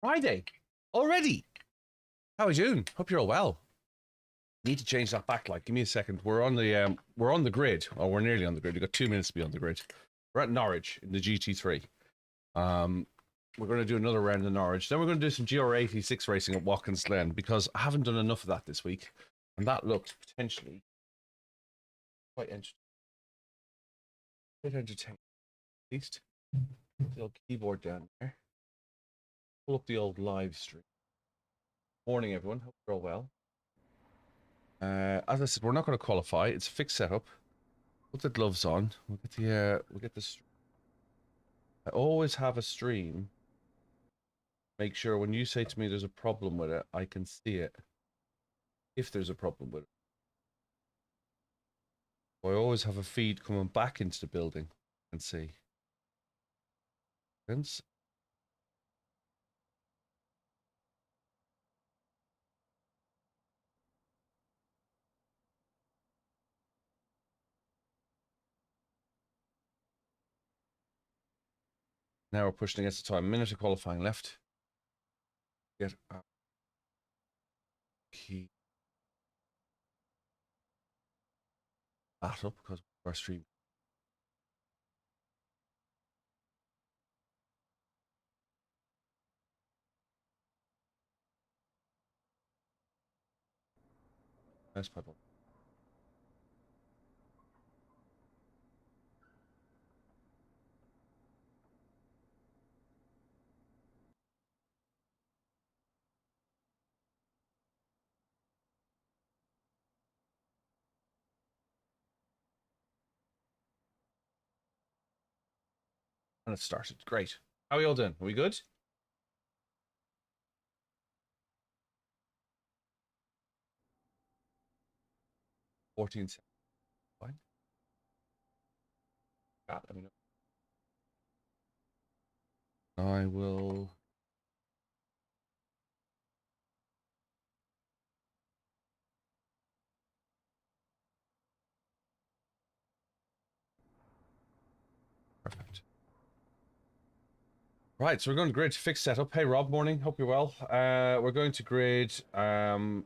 Friday already. How are you doing? Hope you're all well. Need to change that backlight. Give me a second. We're on the grid. Oh, we're nearly on the grid. We've got 2 minutes to be on the grid. We're at Norwich in the GT3. We're going to do another round in Norwich. Then we're going to do some GR86 racing at Watkins Glenn because I haven't done enough of that this week, and that looked potentially quite interesting. Quite entertaining, at least. The old keyboard down there. Pull up the old live stream. Morning, everyone. Hope you're all well. As I said, we're not going to qualify. It's a fixed setup. Put the gloves on. We'll get the. I always have a stream. Make sure when you say to me there's a problem with it, I can see it. If there's a problem with it, I always have a feed coming back into the building and see. Friends. Now we're pushing against the time. A minute of qualifying left. Get our key that up because our stream. Nice pipe. And it started. Great. How are we all doing? Are we good? $14. Fine. Let me know. I will. Perfect. Right, so we're going to grid fixed setup. Hey Rob, morning. Hope you're well. We're going to grid.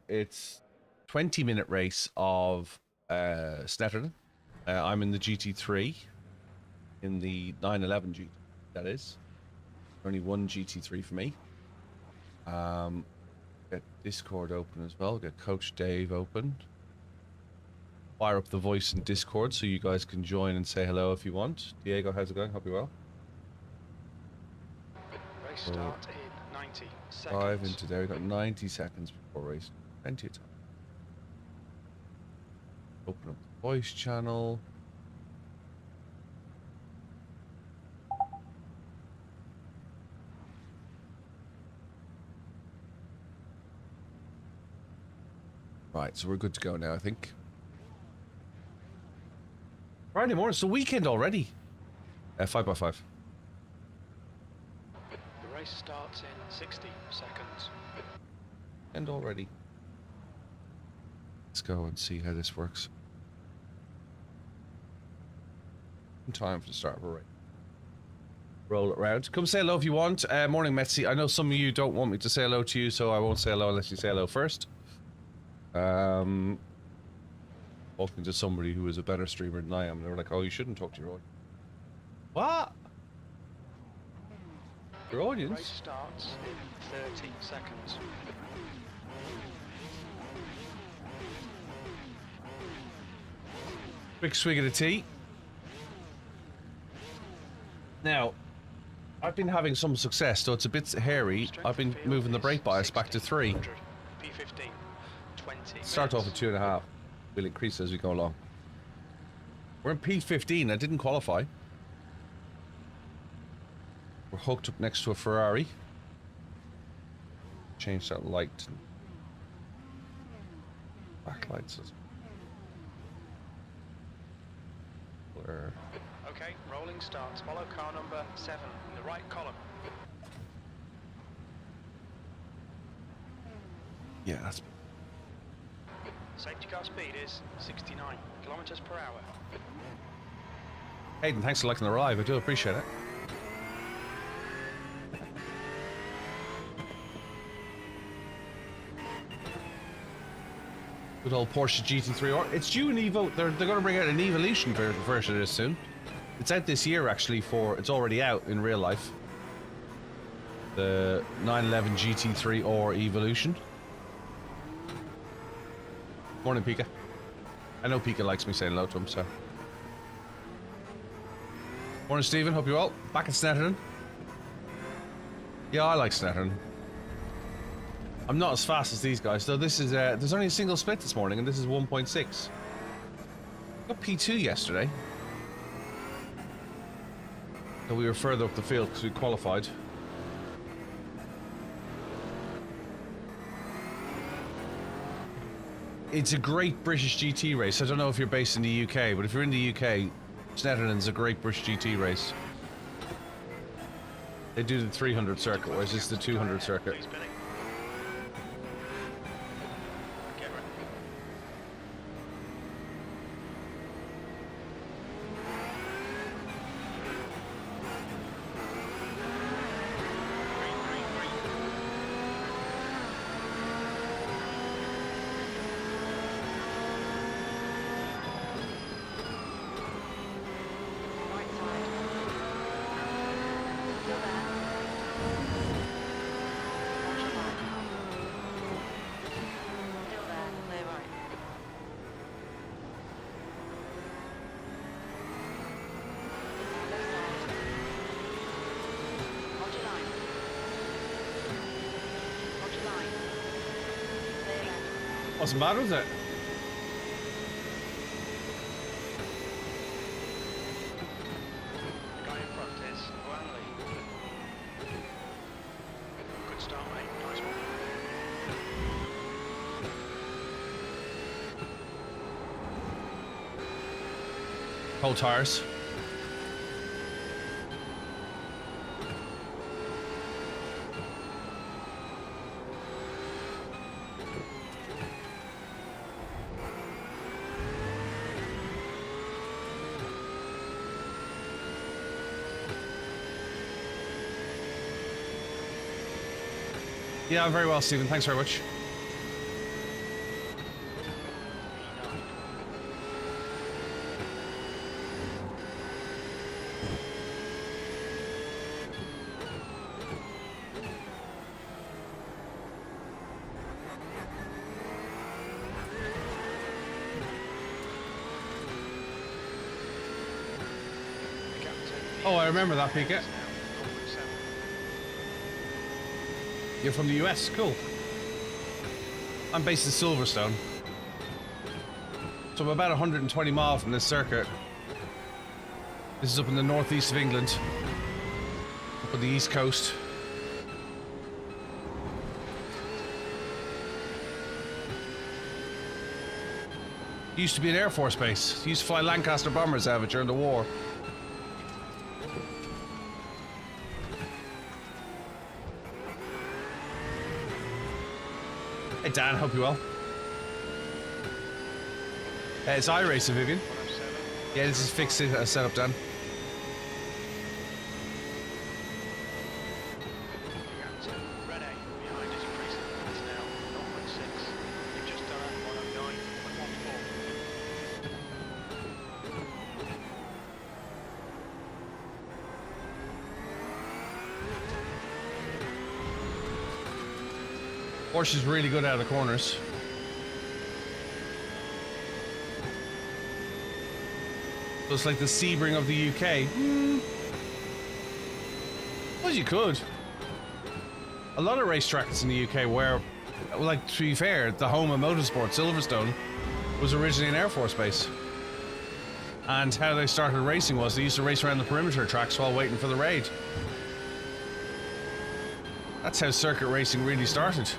It's 20-minute race of Snetterton. I'm in the GT3, in the 911 GT. That is only one GT3 for me. Get Discord open as well. Get Coach Dave open. Fire up the voice in Discord so you guys can join and say hello if you want. Diego, how's it going? Hope you're well. Race start in 90 seconds. 5 into there. We've got 90 seconds before race. Plenty of time. Open up the voice channel. Right, so we're good to go now, I think. Friday morning, it's the weekend already. 5x5. The race starts in 60 seconds. And already. Let's go and see how this works. In time for the start of a race. Roll it around. Come say hello if you want. Morning, Metzi. I know some of you don't want me to say hello to you, so I won't say hello unless you say hello first. Talking to somebody who is a better streamer than I am. They were like, oh, you shouldn't talk to your audience. What? Your audience? Race starts in 30 seconds. Quick swig of the tea. Now, I've been having some success, though it's a bit hairy. I've been moving the brake bias back to 3. P15, 20 Start off at 2.5. We'll increase as we go along. We're in P15. I didn't qualify. We're hooked up next to a Ferrari. Change that light. Backlights. Blur. Okay, rolling starts. Follow car number 7 in the right column. Yeah, that's... Safety car speed is 69 kilometers per hour. Hayden, thanks for liking the live. I do appreciate it. Good old Porsche GT3. Or it's due an Evo. They're going to bring out an Evolution version of this soon. It's out this year actually. It's already out in real life. The 911 GT3 or Evolution. Morning, Pika. I know Pika likes me saying hello to him, so. Morning, Stephen. Hope you're well. Back at Snetterton. Yeah, I like Snetterton. I'm not as fast as these guys, though. This is there's only a single split this morning, and this is 1.6. Got P2 yesterday. So we were further up the field because we qualified. It's a great British GT race. I don't know if you're based in the UK, but if you're in the UK, Snetterton's a great British GT race. They do the 300 circuit, whereas this is the 200 circuit. What's the matter with it? The guy in front is Glenn. Good start, mate. Nice one. Cold tires. Yeah, I'm very well, Stephen. Thanks very much. Oh, I remember that, Pika. You're from the US? Cool. I'm based in Silverstone. So I'm about 120 miles from this circuit. This is up in the northeast of England. Up on the east coast. It used to be an Air Force base. It used to fly Lancaster bombers out of it during the war. Hey Dan, hope you well. It's iRacing, Vivian. Yeah, this is fixed setup, Dan. Porsche's really good out of the corners. So it's like the Sebring of the UK. Well, you could. A lot of racetracks in the UK where, like, to be fair, the home of motorsport, Silverstone, was originally an Air Force base. And how they started racing was they used to race around the perimeter tracks while waiting for the raid. That's how circuit racing really started.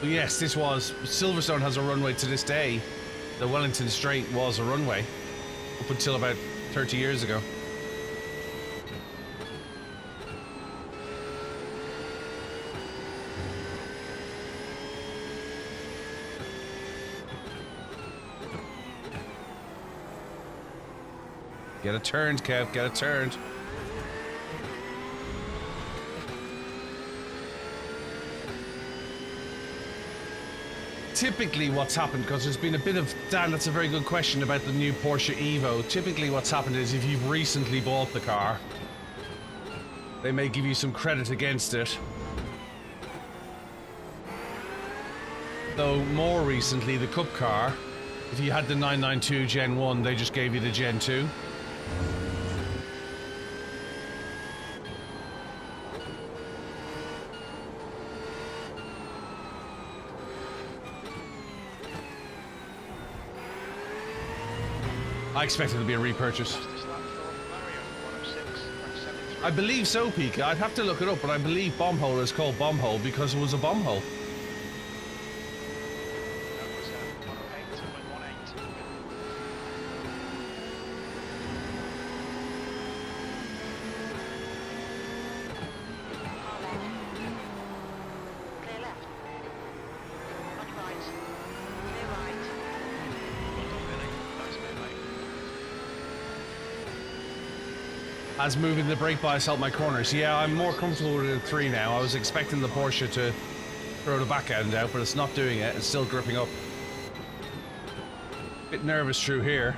But yes, this was... Silverstone has a runway to this day. The Wellington Straight was a runway. Up until about 30 years ago. Get it turned, Kev. Get it turned. Typically what's happened, because there's been a bit of... Dan, that's a very good question about the new Porsche Evo. Typically what's happened is if you've recently bought the car, they may give you some credit against it. Though more recently, the Cup car, if you had the 992 Gen 1, they just gave you the Gen 2. I expect it to be a repurchase. I believe so, Pika. I'd have to look it up, but I believe Bombhole is called Bombhole because it was a bomb hole. As moving the brake bias helped my corners. Yeah, I'm more comfortable with a 3 now. I was expecting the Porsche to throw the back end out, but it's not doing it. It's still gripping up. Bit nervous through here.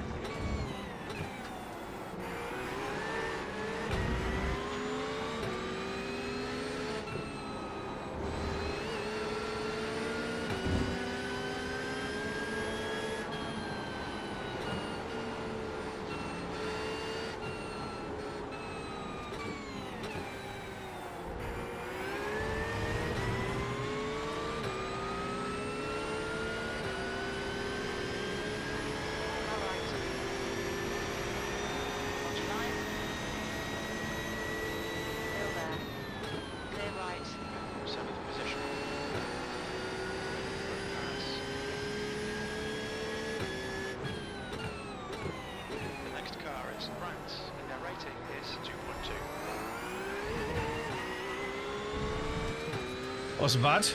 Wasn't bad.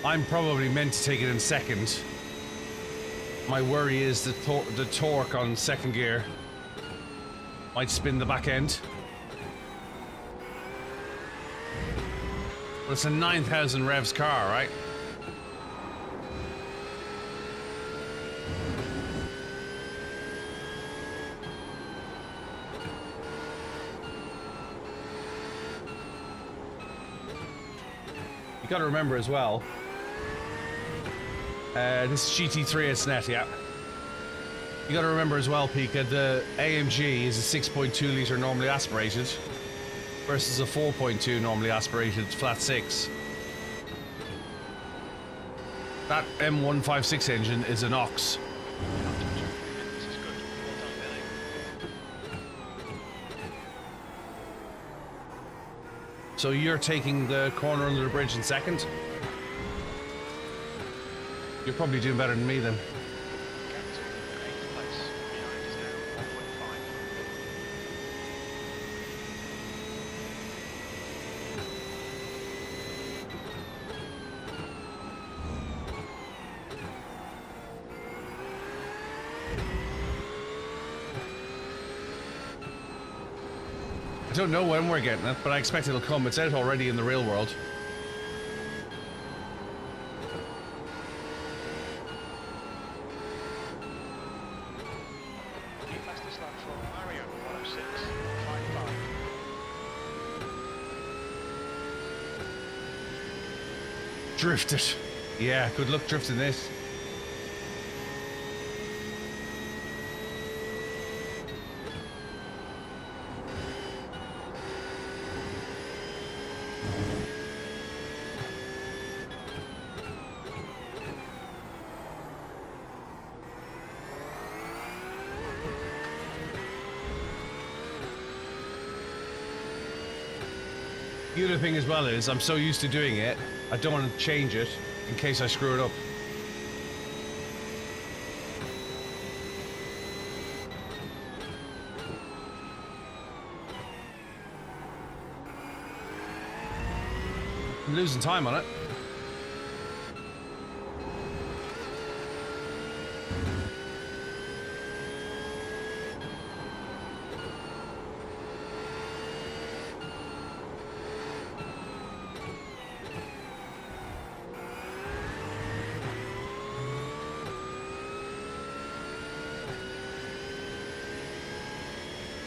I'm probably meant to take it in second. My worry is the torque on second gear might spin the back end. But it's a 9,000 revs car, right? You got to remember as well, this is GT3 at Snet, yeah. You got to remember as well, Pika, the AMG is a 6.2 litre normally aspirated versus a 4.2 normally aspirated flat 6. That M156 engine is an ox. So you're taking the corner under the bridge in second? You're probably doing better than me then. I don't know when we're getting it, but I expect it'll come. It's out already in the real world. Drifted. Yeah, good luck drifting this. The other thing as well is, I'm so used to doing it, I don't want to change it in case I screw it up. I'm losing time on it.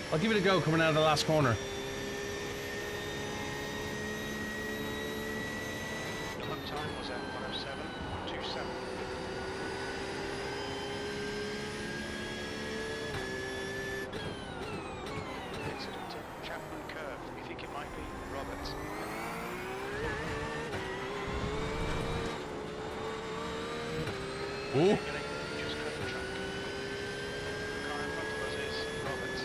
I'll give it a go coming out of the last corner. The lap time was at 107.27. Incident at Chapman Curve. We think it might be Roberts. Ooh. Just cut the track. The car in front of us is Roberts.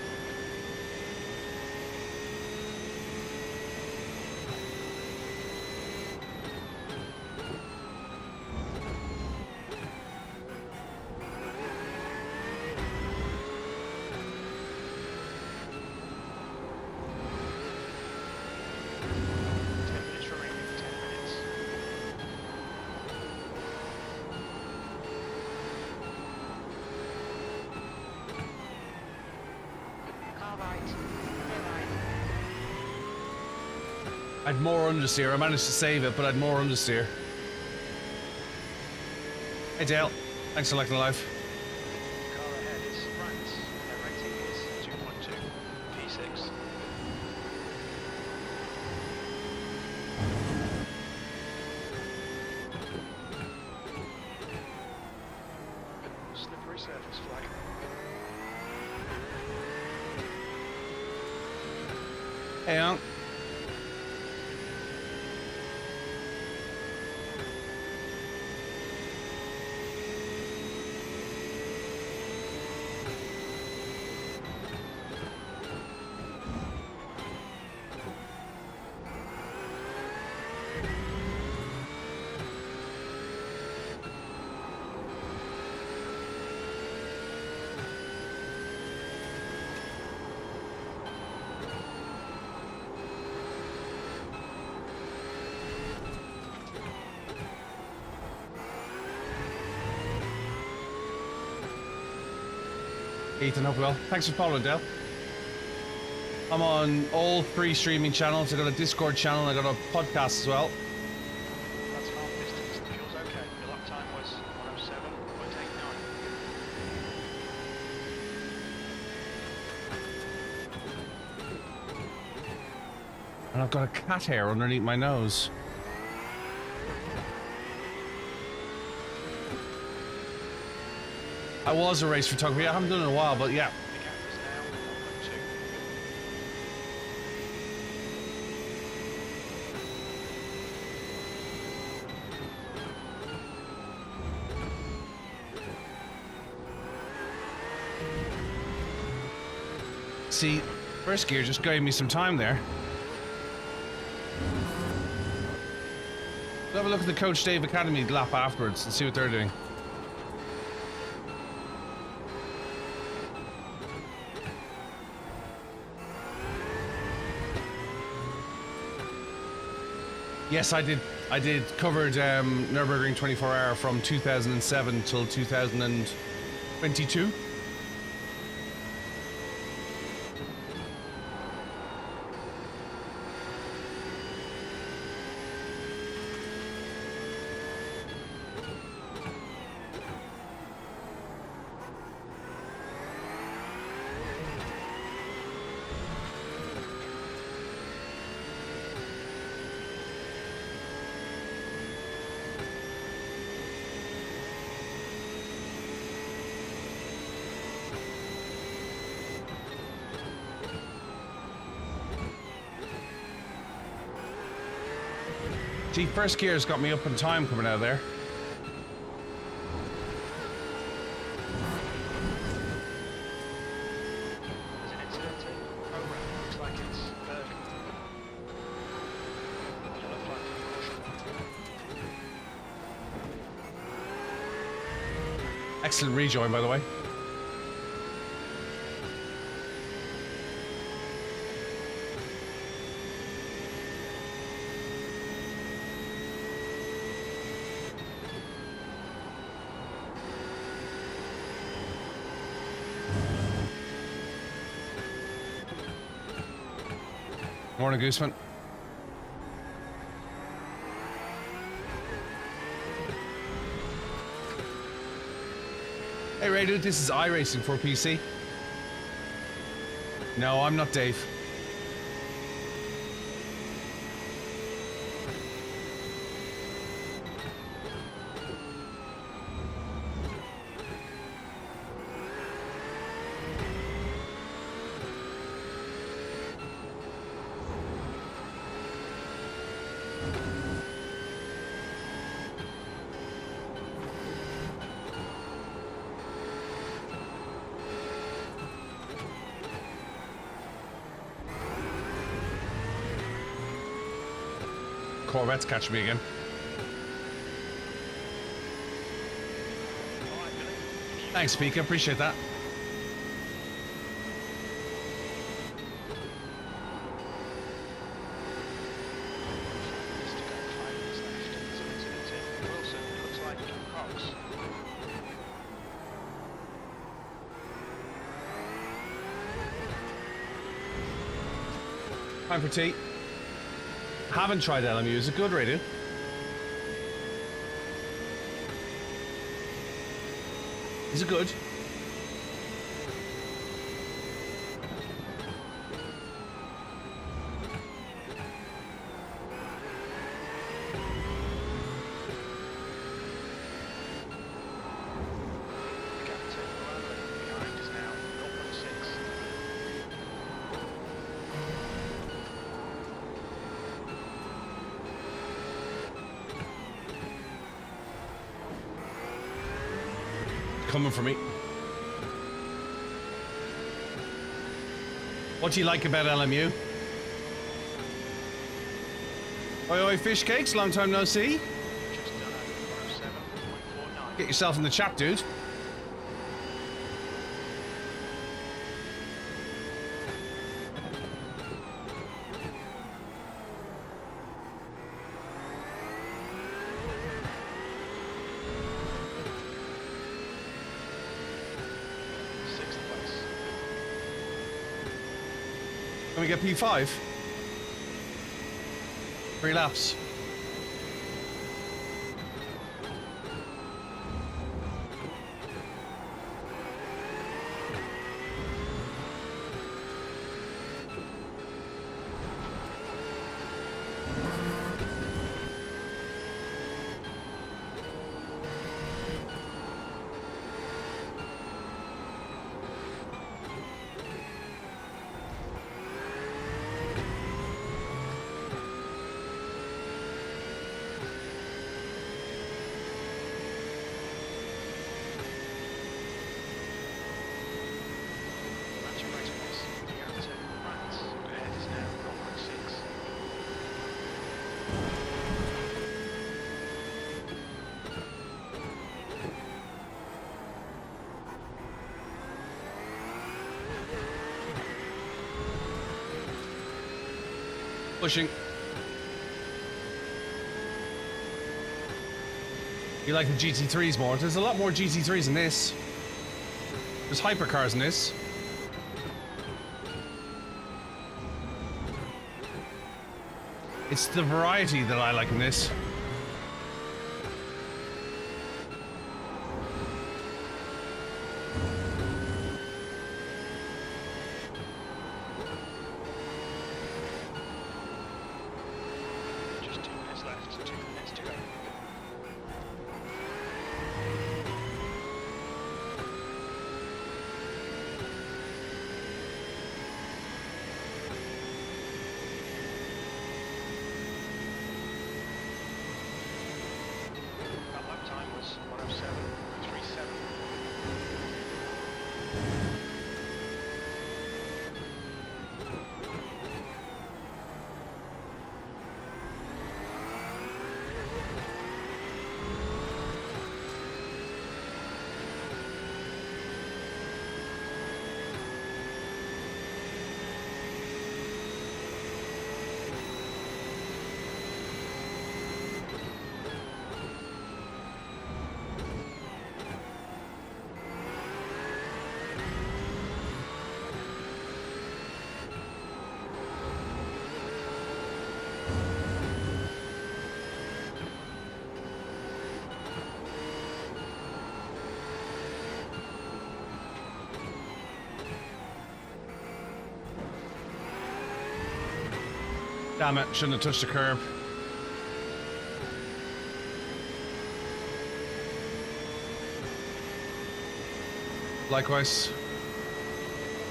Remaining 10 minutes. Car right. Clear right. I'd more understeer. I managed to save it, but I'd more understeer. Hey Dale, thanks for liking the live. Car ahead is France. Their rating is 2.2. P6. Slippery surface flag. Hey, Unc. Ethan, hope well. Thanks for following, Dale. I'm on all 3 streaming channels. I got a Discord channel. I got a podcast as well. That's half distance. The fuel's okay. The lap time was 107.89. And I've got a cat hair underneath my nose. I was a race photographer. I haven't done it in a while, but yeah. The gap is now 1.2. See, first gear just gave me some time there. We'll have a look at the Coach Dave Academy lap afterwards and see what they're doing. Yes, I did covered Nürburgring 24-hour from 2007 till 2022. Gee, first gear's got me up in time coming out of there. There's an incident in program. Looks like it's Berg. Yellow flag for caution. Excellent rejoin, by the way. Morning, Gooseman. Hey, Ray, dude, this is iRacing for PC. No, I'm not Dave. Corvette's catching me again. Alright, Billy. Thanks, Pika. Appreciate that. Just to go 5 minutes left. So it's into Wilson. Looks like Cox. Time for tea. Haven't tried LMU. Is it good, radio? Is it good? Gap to Morelli. Behind is now 0.6. Coming for me. What do you like about LMU? Oi, oi, fish cakes. Long time no see. Just done at 107.49. Get yourself in the chat, dude. Sixth place. Can we get P5? 3 laps. Match race pace. The gap to Max. Ahead is now 0.6. Pushing. You like the GT3s more? There's a lot more GT3s in this. There's hypercars in this. It's the variety that I like in this. Just 2 minutes left. 2 minutes to go. Damn it, shouldn't have touched the curb. Likewise.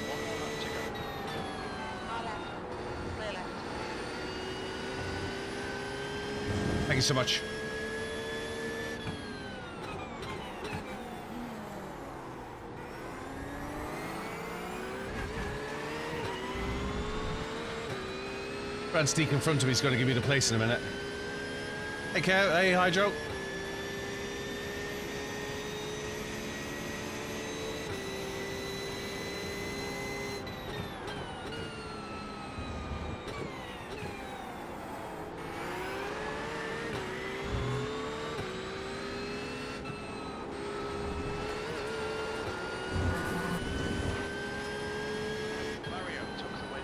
One more lap to go. Far left. Clear left. Thank you so much. Brand Steak in front of me is going to give me the place in a minute. Hey, Kev. Hey, hi, Joe. Mario took the win.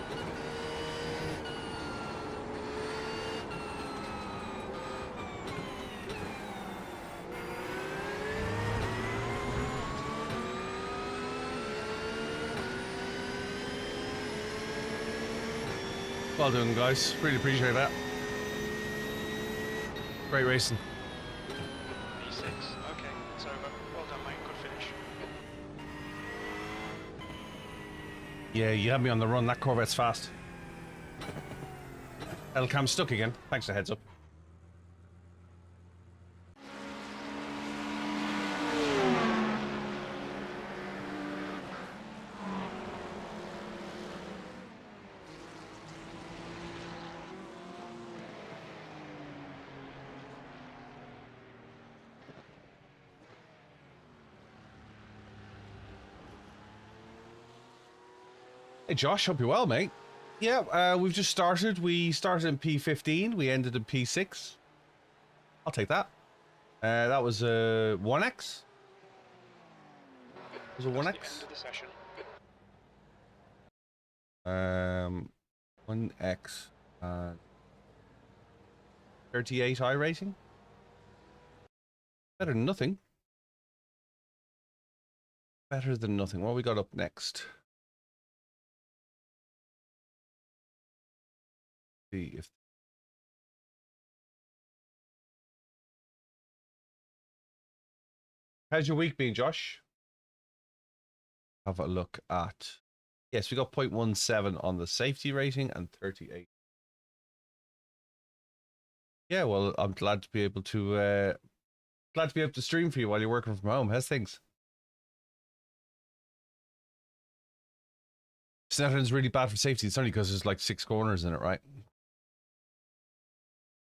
Well done, guys. Really appreciate that. Great racing. E6. Okay, it's over. Well done, mate. Good finish. Yeah, you had me on the run. That Corvette's fast. Elcam's stuck again. Thanks for the heads up. Hey Josh, hope you're well, mate. Yeah, we've just started. We started in P15. We ended in P6. I'll take that. That was a 1x. Was it That's 1x? the end of the session. 1x. 38 iRacing. Better than nothing. Better than nothing. What we got up next? See if how's your week been, Josh? Have a look at yes, we got 0.17 on the safety rating and 38. Yeah, well, I'm glad to be able to stream for you while you're working from home. How's things? Snetterton's really bad for safety. It's only because there's like 6 corners in it, right?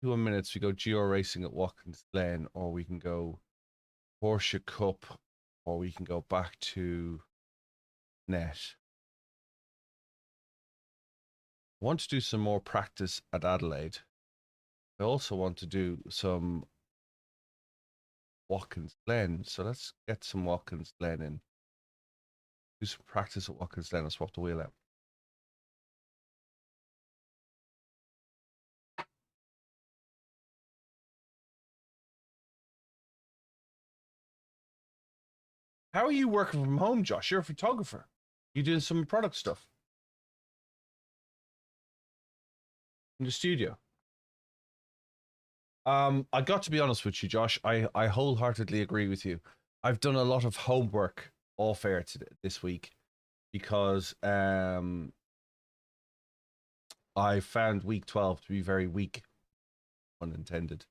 2 minutes, we go GR86 at Watkins Glenn, or we can go Porsche Cup, or we can go back to Net. I want to do some more practice at Adelaide. I also want to do some Watkins Glen. So let's get some Watkins Glen in. Do some practice at Watkins Glen and swap the wheel out. How are you working from home, Josh? You're a photographer. You doing some product stuff in the studio? I got to be honest with you, Josh. I wholeheartedly agree with you. I've done a lot of homework off air this week because I found week 12 to be very weak, unintended.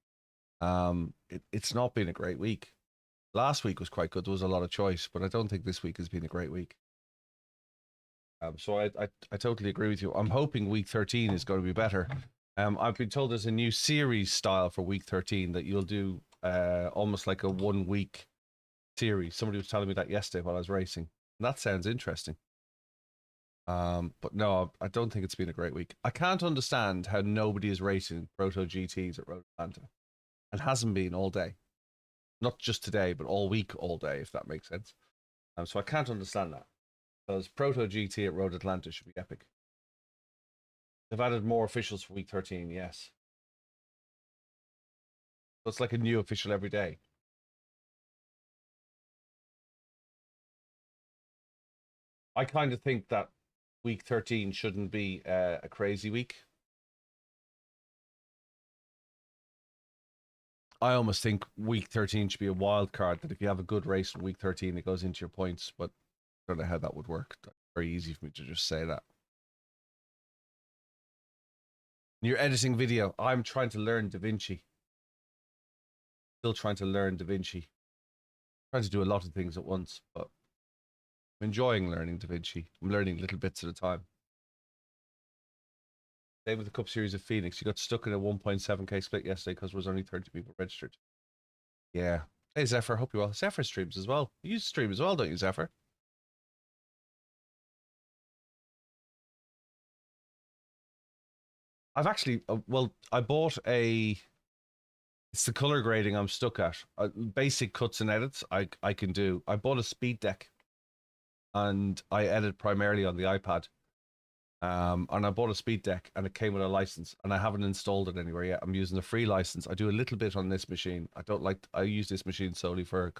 It's not been a great week. Last week was quite good. There was a lot of choice, but I don't think this week has been a great week. So I totally agree with you. I'm hoping week 13 is going to be better. I've been told there's a new series style for week 13 that you'll do almost like a 1 week series. Somebody was telling me that yesterday while I was racing. And that sounds interesting. But no, I don't think it's been a great week. I can't understand how nobody is racing Proto GTs at Road Atlanta. It hasn't been all day. Not just today, but all week, all day, if that makes sense. So I can't understand that. Because Proto GT at Road Atlanta should be epic. They've added more officials for week 13, yes. So it's like a new official every day. I kind of think that week 13 shouldn't be a crazy week. I almost think week 13 should be a wild card, that if you have a good race in week 13, it goes into your points, but I don't know how that would work. That's very easy for me to just say that. You're editing video. I'm trying to learn DaVinci. Still trying to learn DaVinci. Trying to do a lot of things at once, but I'm enjoying learning DaVinci. I'm learning little bits at a time. Same with the Cup Series of Phoenix. You got stuck in a 1.7k split yesterday because there was only 30 people registered. Yeah. Hey, Zephyr. Hope you're well. Zephyr streams as well. You stream as well, don't you, Zephyr? I've actually, well, I bought a, it's the color grading I'm stuck at. Basic cuts and edits I can do. I bought a speed deck and I edit primarily on the iPad. And I bought a speed deck and it came with a license and I haven't installed it anywhere yet. I'm using the free license. I do a little bit on this machine. I use this machine solely for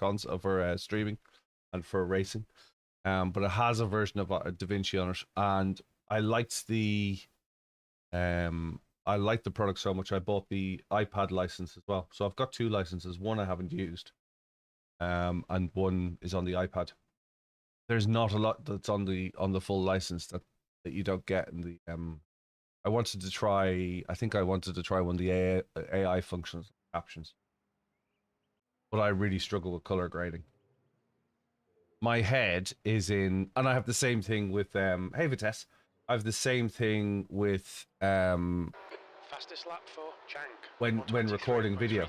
streaming and for racing. But it has a version of DaVinci on it, and I liked the product so much I bought the iPad license as well. So I've got 2 licenses. One I haven't used, and one is on the iPad. There's not a lot that's on the full license that you don't get in the I wanted to try one of the AI functions, captions, but I really struggle with color grading. My head is in, and I have the same thing with hey Vitesse, I have the same thing with Fastest lap for Jank. when recording video.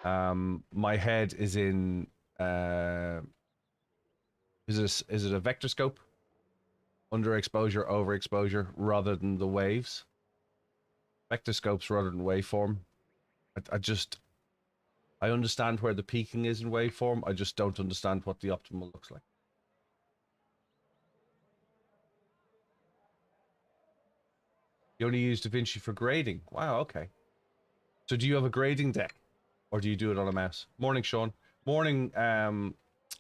My head is in is it a vector scope? Underexposure, overexposure, rather than the waves. Vector scopes rather than waveform. I understand where the peaking is in waveform. I just don't understand what the optimal looks like. You only use DaVinci for grading. Wow, okay. So do you have a grading deck? Or do you do it on a mouse? Morning, Sean. Morning,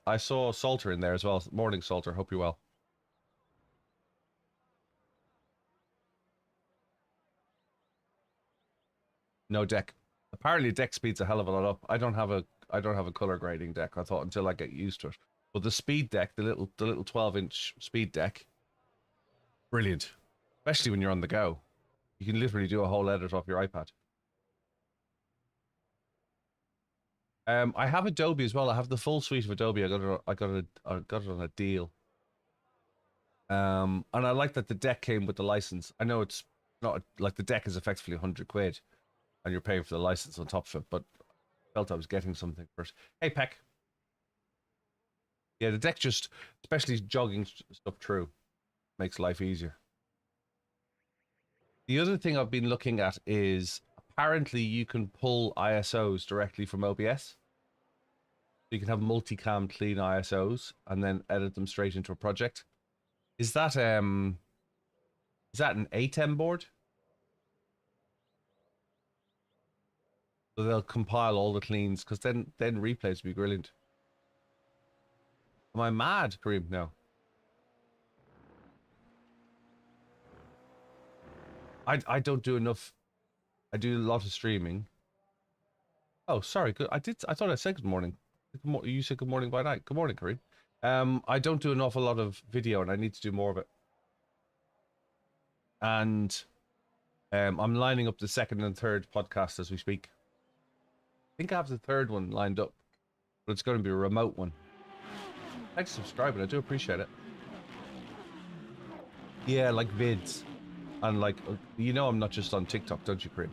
I saw Salter in there as well. Morning, Salter. Hope you're well. No deck. Apparently deck speed's a hell of a lot up. I don't have a color grading deck, I thought, until I get used to it. But the speed deck, the little 12-inch speed deck, brilliant. Especially when you're on the go. You can literally do a whole edit off your iPad. I have Adobe as well. I have the full suite of Adobe. I got it on a deal. And I like that the deck came with the license. I know it's not like the deck is effectively 100 quid. And you're paying for the license on top of it, but I felt I was getting something first. Hey, Peck. Yeah, the deck just, especially jogging stuff through, makes life easier. The other thing I've been looking at is apparently you can pull ISOs directly from OBS. You can have multicam clean ISOs and then edit them straight into a project. Is that an ATEM board? So they'll compile all the cleans, because then replays will be brilliant. Am I mad, Kareem? No. I don't do enough. I do a lot of streaming. Oh, sorry. Good. I thought I said good morning. You said good morning by night. Good morning, Kareem. I don't do an awful lot of video, and I need to do more of it. And I'm lining up the 2nd and 3rd podcast as we speak. I think I have the 3rd one lined up, but it's going to be a remote one. Thanks for subscribing. I do appreciate it. Yeah, like vids. And like, you know, I'm not just on TikTok, don't you, Kareem?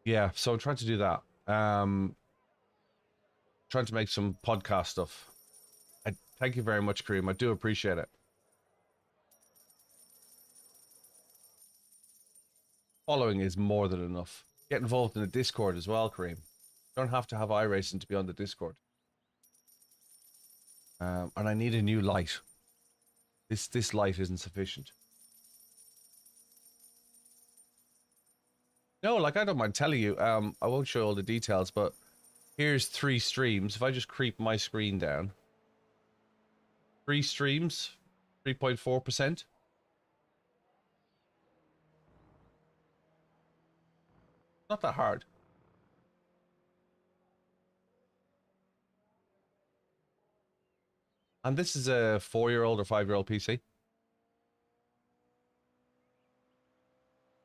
Yeah, so I'm trying to do that. Trying to make some podcast stuff. Thank you very much, Kareem. I do appreciate it. Following is more than enough. Get involved in the Discord as well, Kareem. You don't have to have iRacing to be on the Discord. And I need a new light. This light isn't sufficient. No, like, I don't mind telling you. I won't show all the details, but here's 3 streams. If I just creep my screen down. 3 streams, 3.4%. Not that hard. And this is a 4-year-old or 5-year-old PC.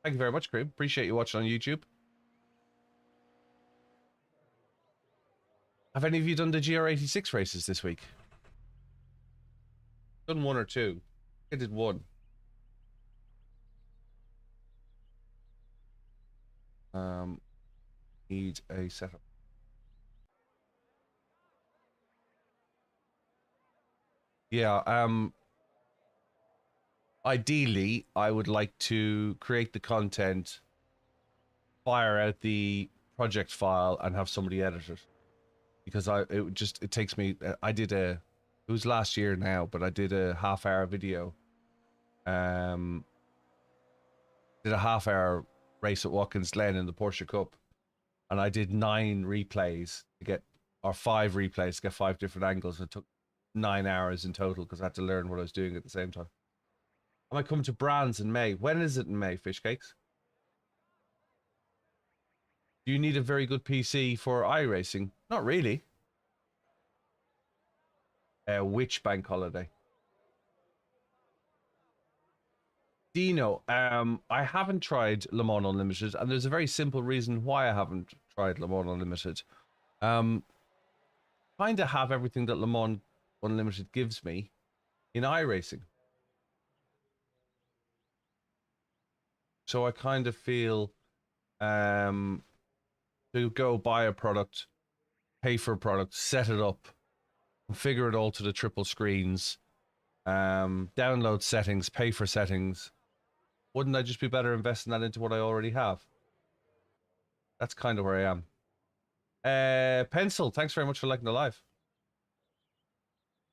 Thank you very much, Cream. Appreciate you watching on YouTube. Have any of you done the GR86 races this week? Done one or two. I did one. Need a setup. Yeah, ideally, I would like to create the content, fire out the project file, and have somebody edit it. Because it takes me. It was last year now, but I did a half-hour video. Did a half-hour race at Watkins Glen in the Porsche Cup, and I did 9 replays to get, or 5 replays to get 5 different angles, and it took 9 hours in total because I had to learn what I was doing at the same time. I might come to Brands in May. When is it in May, Fish Cakes? Do you need a very good PC for iRacing? Not really. Which bank holiday? Dino, I haven't tried Le Mans Unlimited, and there's a very simple reason why I haven't tried Le Mans Unlimited. Kind of have everything that Le Mans Unlimited gives me in iRacing. So I kind of feel to go buy a product, pay for a product, set it up, configure it all to the triple screens, download settings, pay for settings. Wouldn't I just be better investing that into what I already have? That's kind of where I am. Pencil, thanks very much for liking the live.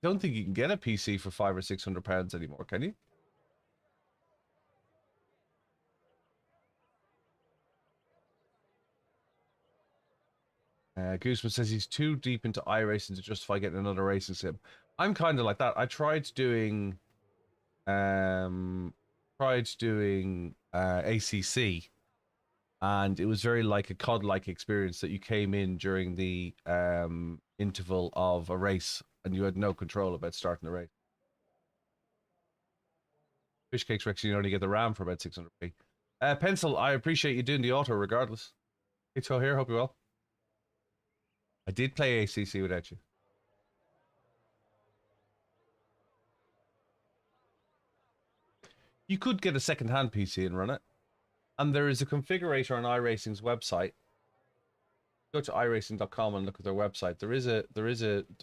Don't think you can get a PC for £500 or £600 anymore, can you? Gooseman says he's too deep into iRacing to justify getting another racing sim. I'm kind of like that. I tried doing ACC, and it was very like a COD-like experience that you came in during the interval of a race and you had no control about starting the race. Fish Cakes Rex, you only get the RAM for about 600p. Pencil, I appreciate you doing the auto regardless. It's all here, hope you're well. I did play ACC without you. You could get a second-hand PC and run it. And there is a configurator on iRacing's website. Go to iRacing.com and look at their website. There is a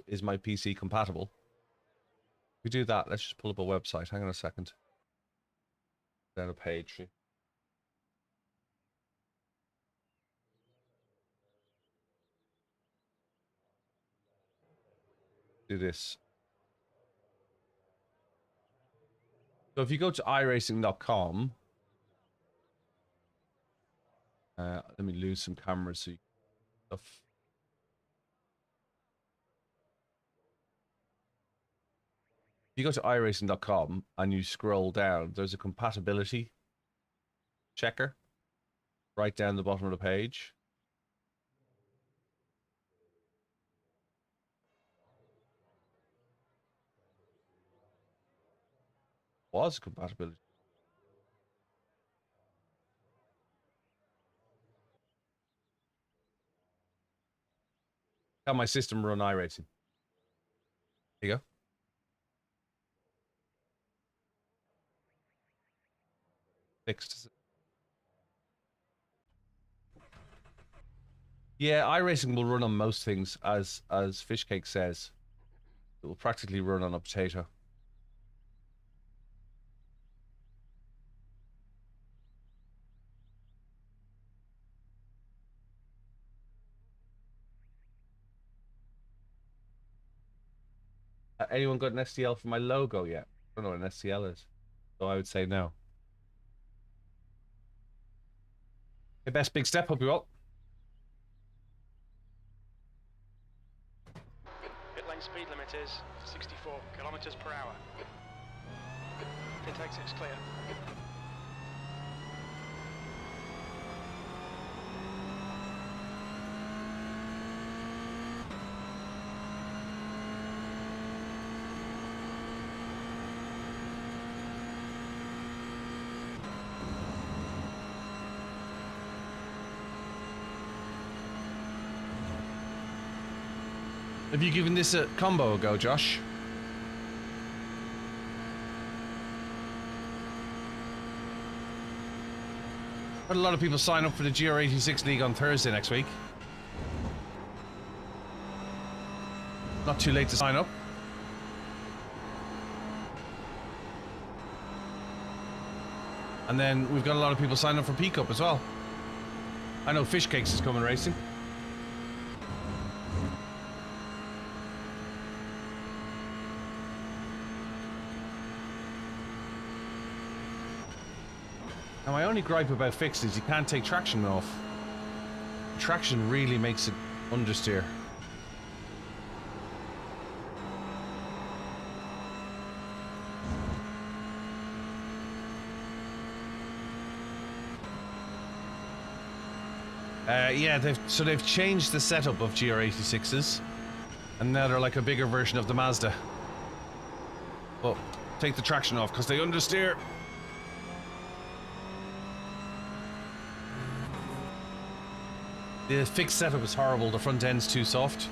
is my PC compatible? If we do that, let's just pull up a website. Hang on a second. Down a page. Do this. So if you go to iRacing.com, let me lose some cameras so you can stuff. If you go to iRacing.com and you scroll down, there's a compatibility checker right down the bottom of the page. Was compatibility. How my system run iRacing. There you go. Fixed. Yeah, iRacing will run on most things, as Fishcake says. It will practically run on a potato. Anyone got an STL for my logo yet? I don't know what an STL is, so I would say no. Hey, best big step, hope you well. Pit lane speed limit is 64 kilometers per hour. Pit exit's clear. Have you given this a combo a go, Josh? Had a lot of people sign up for the GR86 League on Thursday next week. Not too late to sign up. And then we've got a lot of people sign up for P-Cup as well. I know Fish Cakes is coming racing. Now my only gripe about fixed is you can't take traction off. Traction really makes it understeer. Yeah, they've changed the setup of GR86s, and now they're like a bigger version of the Mazda. But take the traction off because they understeer. The fixed setup is horrible. The front end's too soft.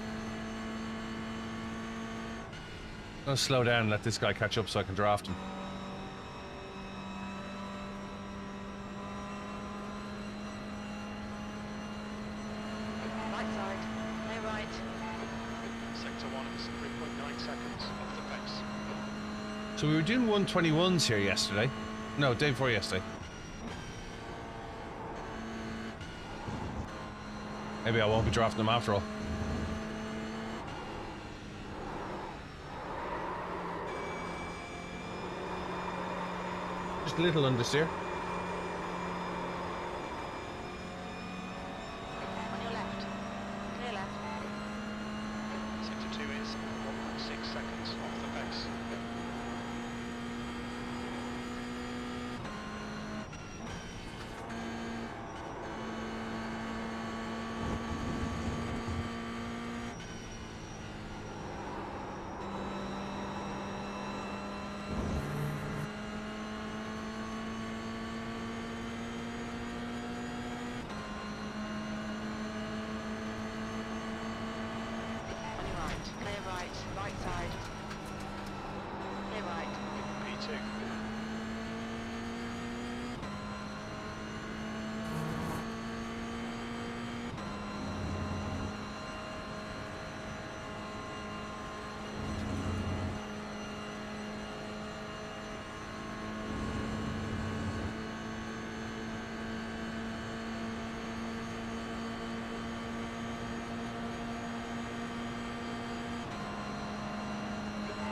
I'm gonna slow down and let this guy catch up so I can draft him. Right side. Clear right. Sector 1 is 3.9 seconds off the pace. So we were doing 121s here yesterday. No, day before yesterday. Maybe I won't be drafting them after all. Just a little understeer. On your left. Clear left. Sector 2 is 1.6 seconds off the pace. On your right. Clear right. Right side. Clear right. P2.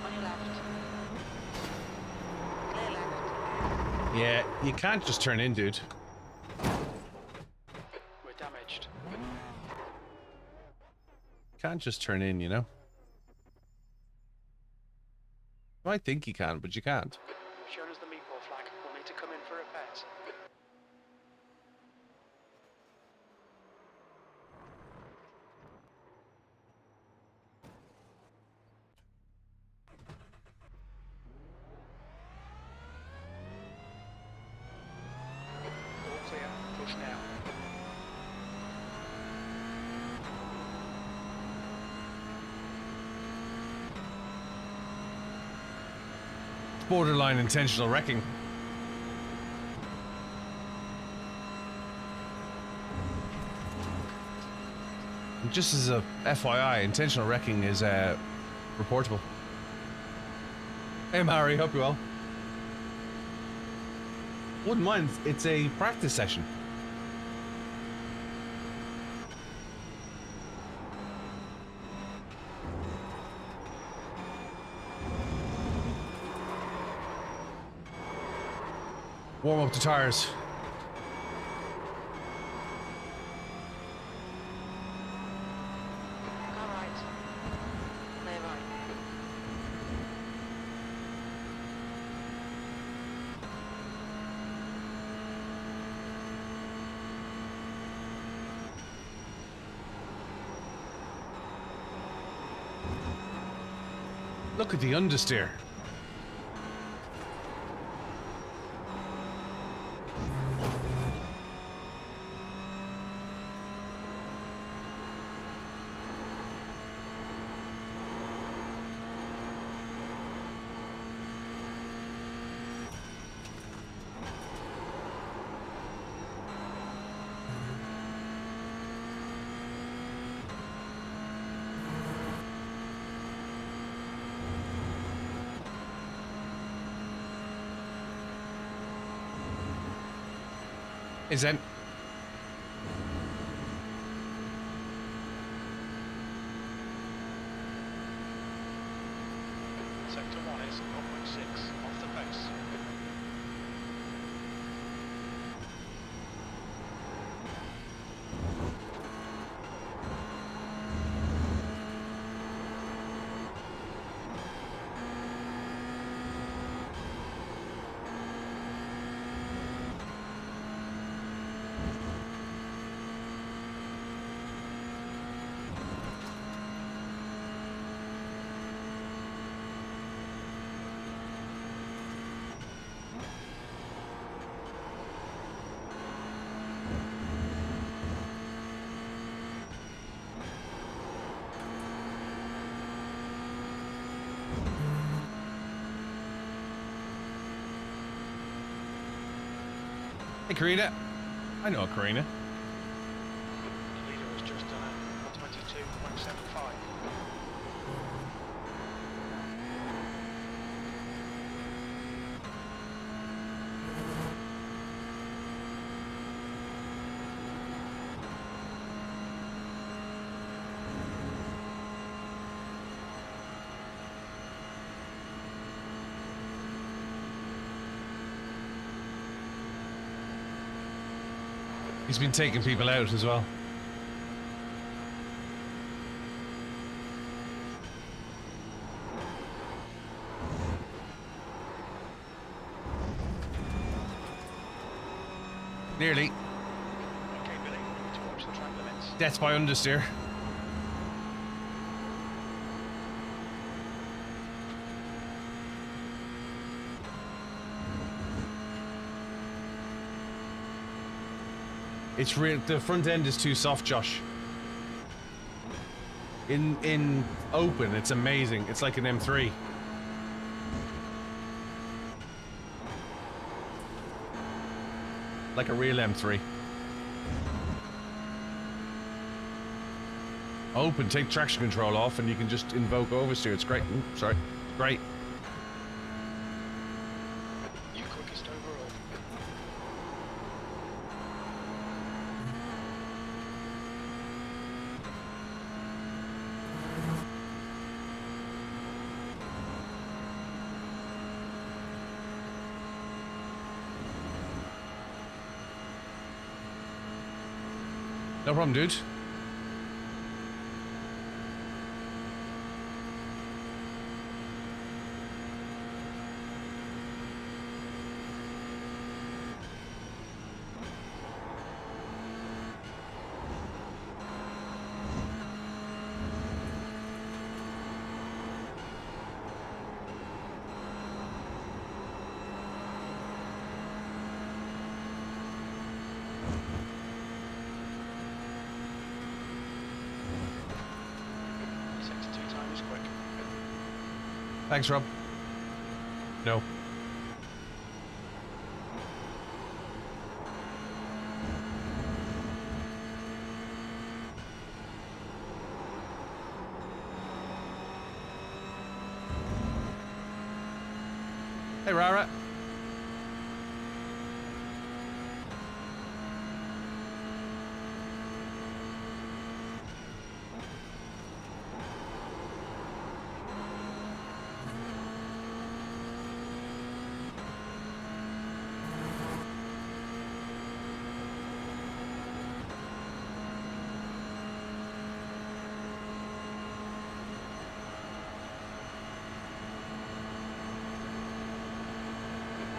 On your left. Clear left. Yeah, you can't just turn in, dude. We're damaged. Can't just turn in, you know? You might think you can, but you can't. Shown us the meatball flag. We'll need to come in for repairs. All clear. Push now. Borderline intentional wrecking. And just as a FYI, intentional wrecking is reportable. Hey Mary, hope you're well. Wouldn't mind, it's a practice session. Warm up the tires. Car right. Clear right. Look at the understeer. Is then. Sector 1 is 0.6 off the pace. Hey, Karina. I know Karina. The leader has just done a 22.75. He's been taking people out as well. Nearly. Okay, Billy, need to watch the track limits. Death by understeer. It's real. The front end is too soft, Josh. In open, it's amazing. It's like an M3. Like a real M3. Open, take traction control off, and you can just invoke oversteer. It's great. Ooh, sorry, great. You quickest overall. No problem, dude. Sector 2 time is quick. Thanks, Rob. No. Hey, Rara.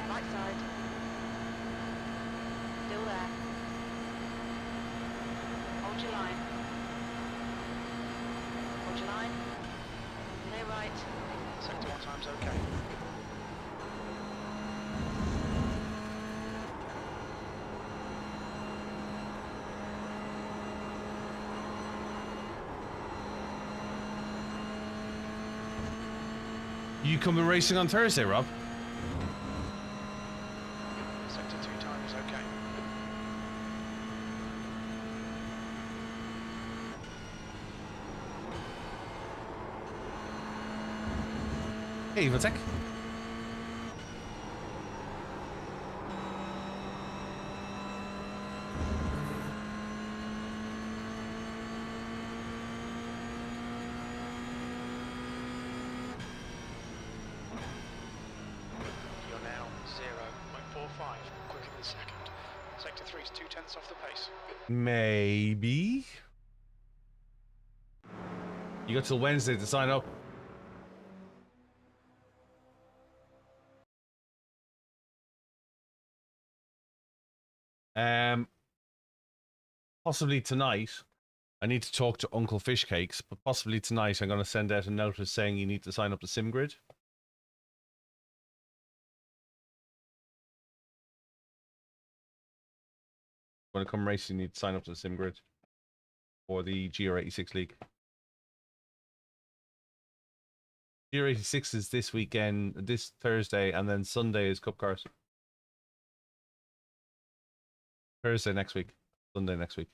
Right side. Still there. Hold your line. Hold your line. Clear right. Sector 1 time's okay. You coming racing on Thursday, Rob? Sector 2 time is okay. Hey, Ivatek. GR3's 2/10 off the pace. Maybe. You got till Wednesday to sign up. Possibly tonight. I need to talk to Uncle Fishcakes, but possibly tonight I'm going to send out a notice saying you need to sign up to SimGrid. When it come racing, you need to sign up to the SimGrid for the GR86 League. GR86 is this weekend, this Thursday, and then Sunday is Cup Cars. Thursday next week, Sunday next week.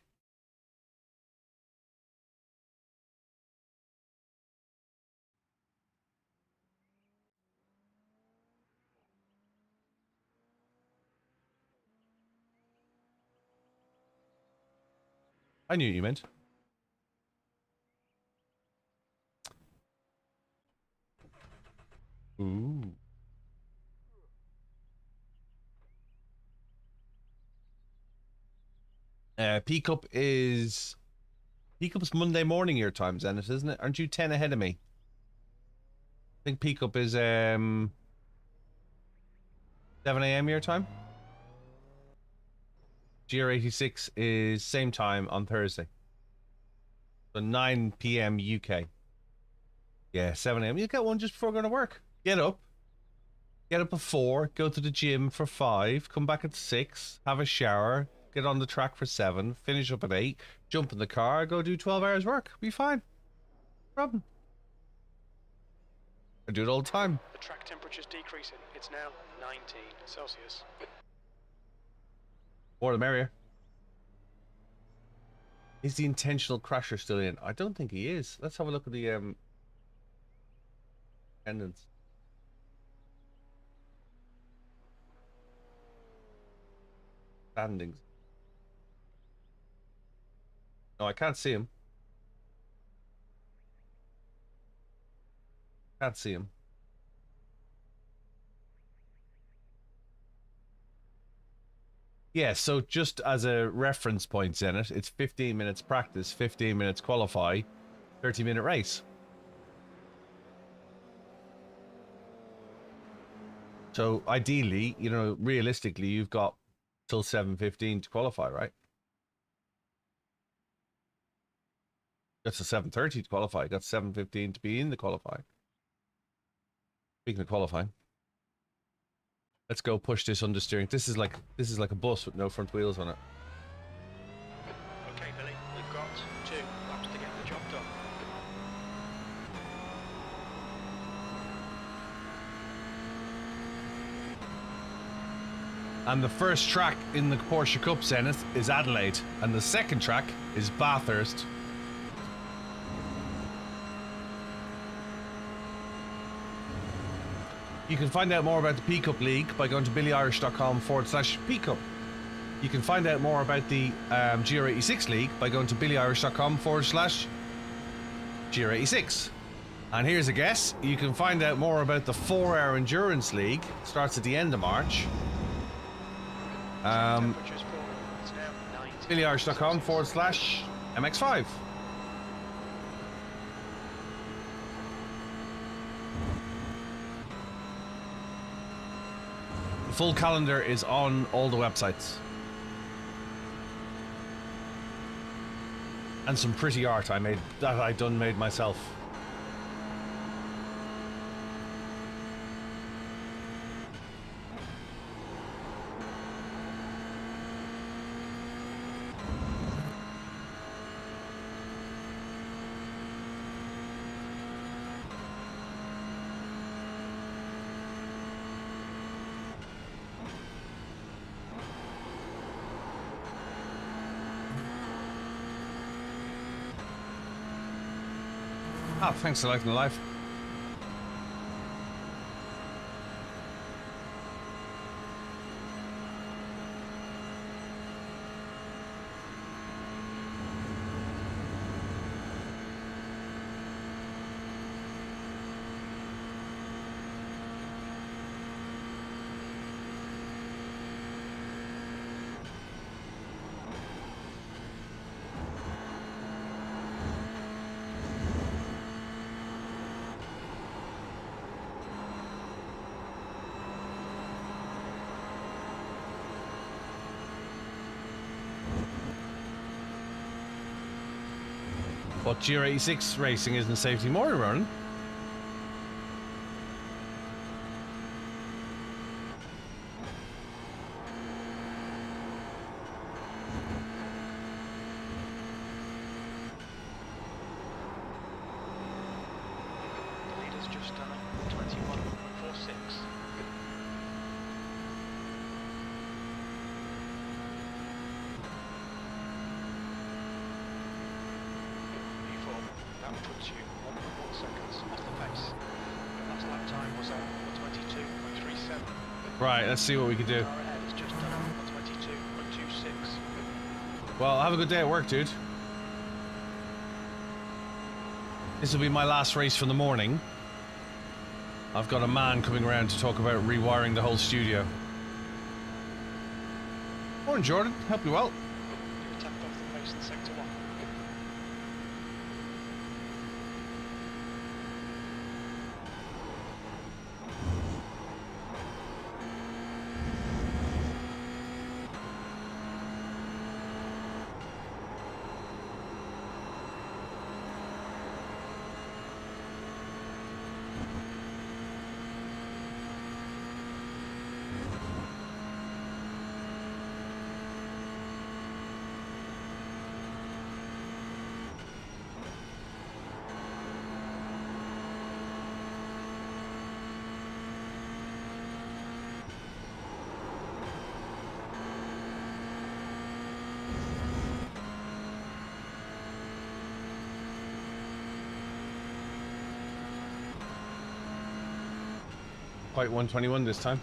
I knew what you meant. Ooh. P-Cup is Monday morning your time, Zenith, isn't it? Aren't you 10 ahead of me? I think P-Cup is 7 a.m. your time. GR86 is same time on Thursday. So 9 p.m. UK. Yeah, 7 a.m. You get one just before going to work. Get up at 4, go to the gym for 5, come back at 6, have a shower, get on the track for 7, finish up at 8, jump in the car, go do 12 hours work. Be fine. No problem. I do it all the time. The track temperature's decreasing. It's now 19 Celsius. More the merrier. Is the intentional crasher still in? I don't think he is. Let's have a look at the attendance. Standings. No, I can't see him. Can't see him. Yeah, so just as a reference point, Zenith, it's 15 minutes practice, 15 minutes qualify, 30-minute race. So ideally, you know, realistically, you've got till 7:15 to qualify, right? That's a 7:30 to qualify. Got 7:15 to be in the qualifying. Speaking of qualifying, let's go push this understeering. This is like a bus with no front wheels on it. Okay, Billy, we've got 2 laps to get the job done. And the first track in the Porsche Cup, Zenith, is Adelaide, and the second track is Bathurst. You can find out more about the P-Cup League by going to BillyOirish.com/P-Cup. You can find out more about the GR86 League by going to BillyOirish.com/GR86. And here's a guess. You can find out more about the 4-hour Endurance League. Starts at the end of March. Temperature's falling. It's now 19. BillyOirish.com/MX5. The full calendar is on all the websites. And some pretty art I made myself. Ah, thanks for liking the live. But GR86 racing isn't safety more running. The leader's just done a 21.46. P4, that puts you 1.1 seconds off the pace. Your last lap time was 22.37. Right, let's see what we can do. Car ahead has just done 22.26. Well, have a good day at work, dude. This will be my last race for the morning. I've got a man coming around to talk about rewiring the whole studio. Morning, Jordan. Hope you well. You're 10th off the pace in sector 1. Quite 121 this time.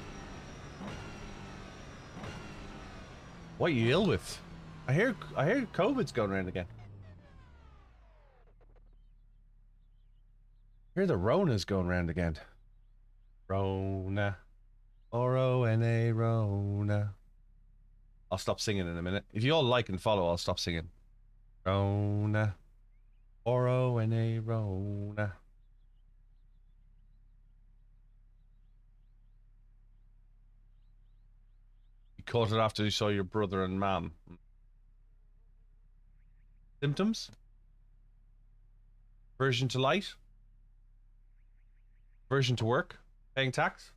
What are you ill with? I hear COVID's going around again. I hear the Rona's going around again. Rona. R-O-N-A, Rona. I'll stop singing in a minute. If you all like and follow, I'll stop singing. Rona. R-O-N-A, Rona. You caught it after you saw your brother and mum. Symptoms? Aversion to light? Aversion to work? Paying tax?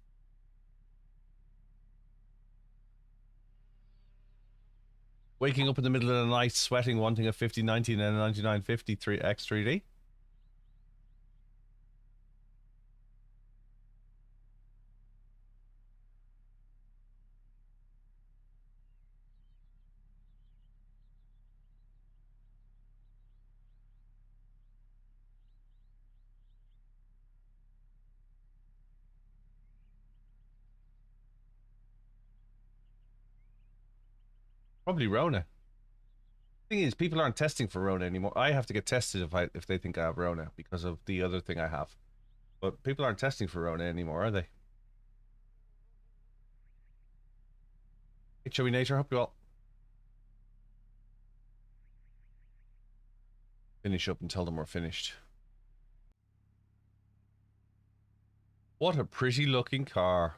Waking up in the middle of the night, sweating, wanting a 5019 and a 9950 X3D? Probably Rona. Thing is, people aren't testing for Rona anymore. I have to get tested if they think I have Rona because of the other thing I have. But people aren't testing for Rona anymore, are they? Hey, Chewy Nature, hope you all finish up and tell them we're finished. What a pretty looking car.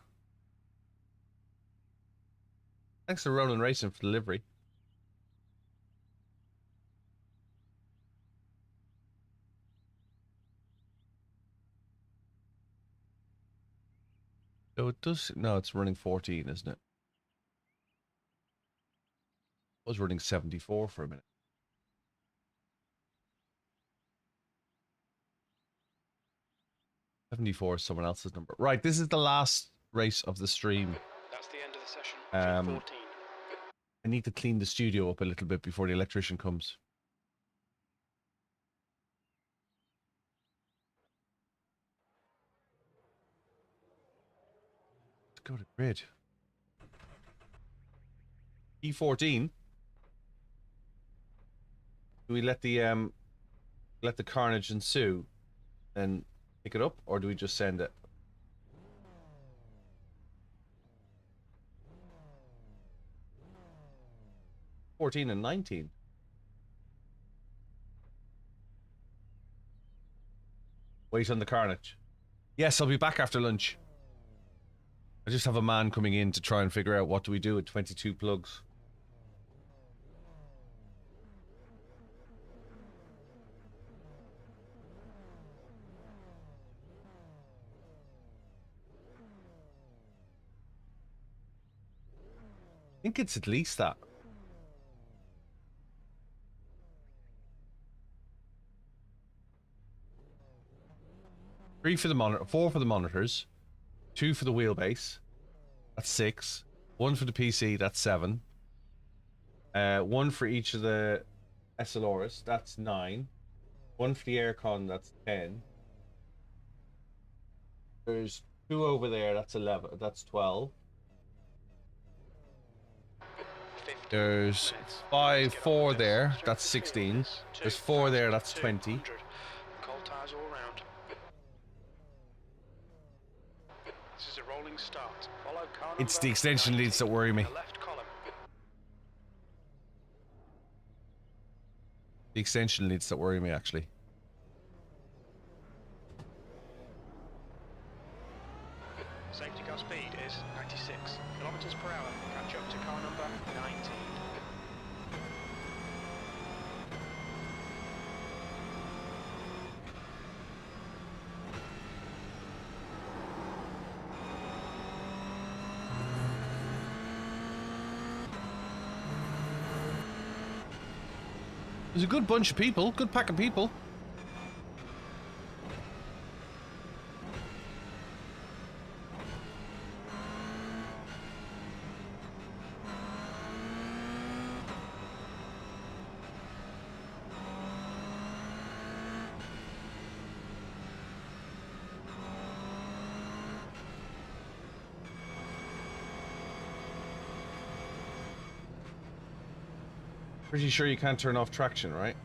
Thanks to Ronan Racing for delivery. Oh, it does. No, it's running 14, isn't it? It was running 74 for a minute. 74 is someone else's number. Right, this is the last race of the stream. That's the end of the session. 14. I need to clean the studio up a little bit before the electrician comes. Let's go to grid. E14. Do we let the carnage ensue and pick it up, or do we just send it? $14 and $19. Wait on the carnage. Yes, I'll be back after lunch. I just have a man coming in to try and figure out what do we do with 22 plugs. think it's at least that. Four for the monitors, 2 for the wheelbase. That's 6. 1 for the PC. That's 7. 1 for each of the SLRs. That's 9. 1 for the aircon. That's 10. There's 2 over there. That's 11. That's 12. There's 4 there. That's 16. There's 4 there. That's 20. Cold tires all round. This is a rolling start. Follow car It's number the extension leads that worry me. the left column. The extension leads that worry me, actually. Safety car speed is 96 kilometers per hour. Catch up to car number 19. There's a good bunch of people, good pack of people. Pretty sure you can't turn off traction, right?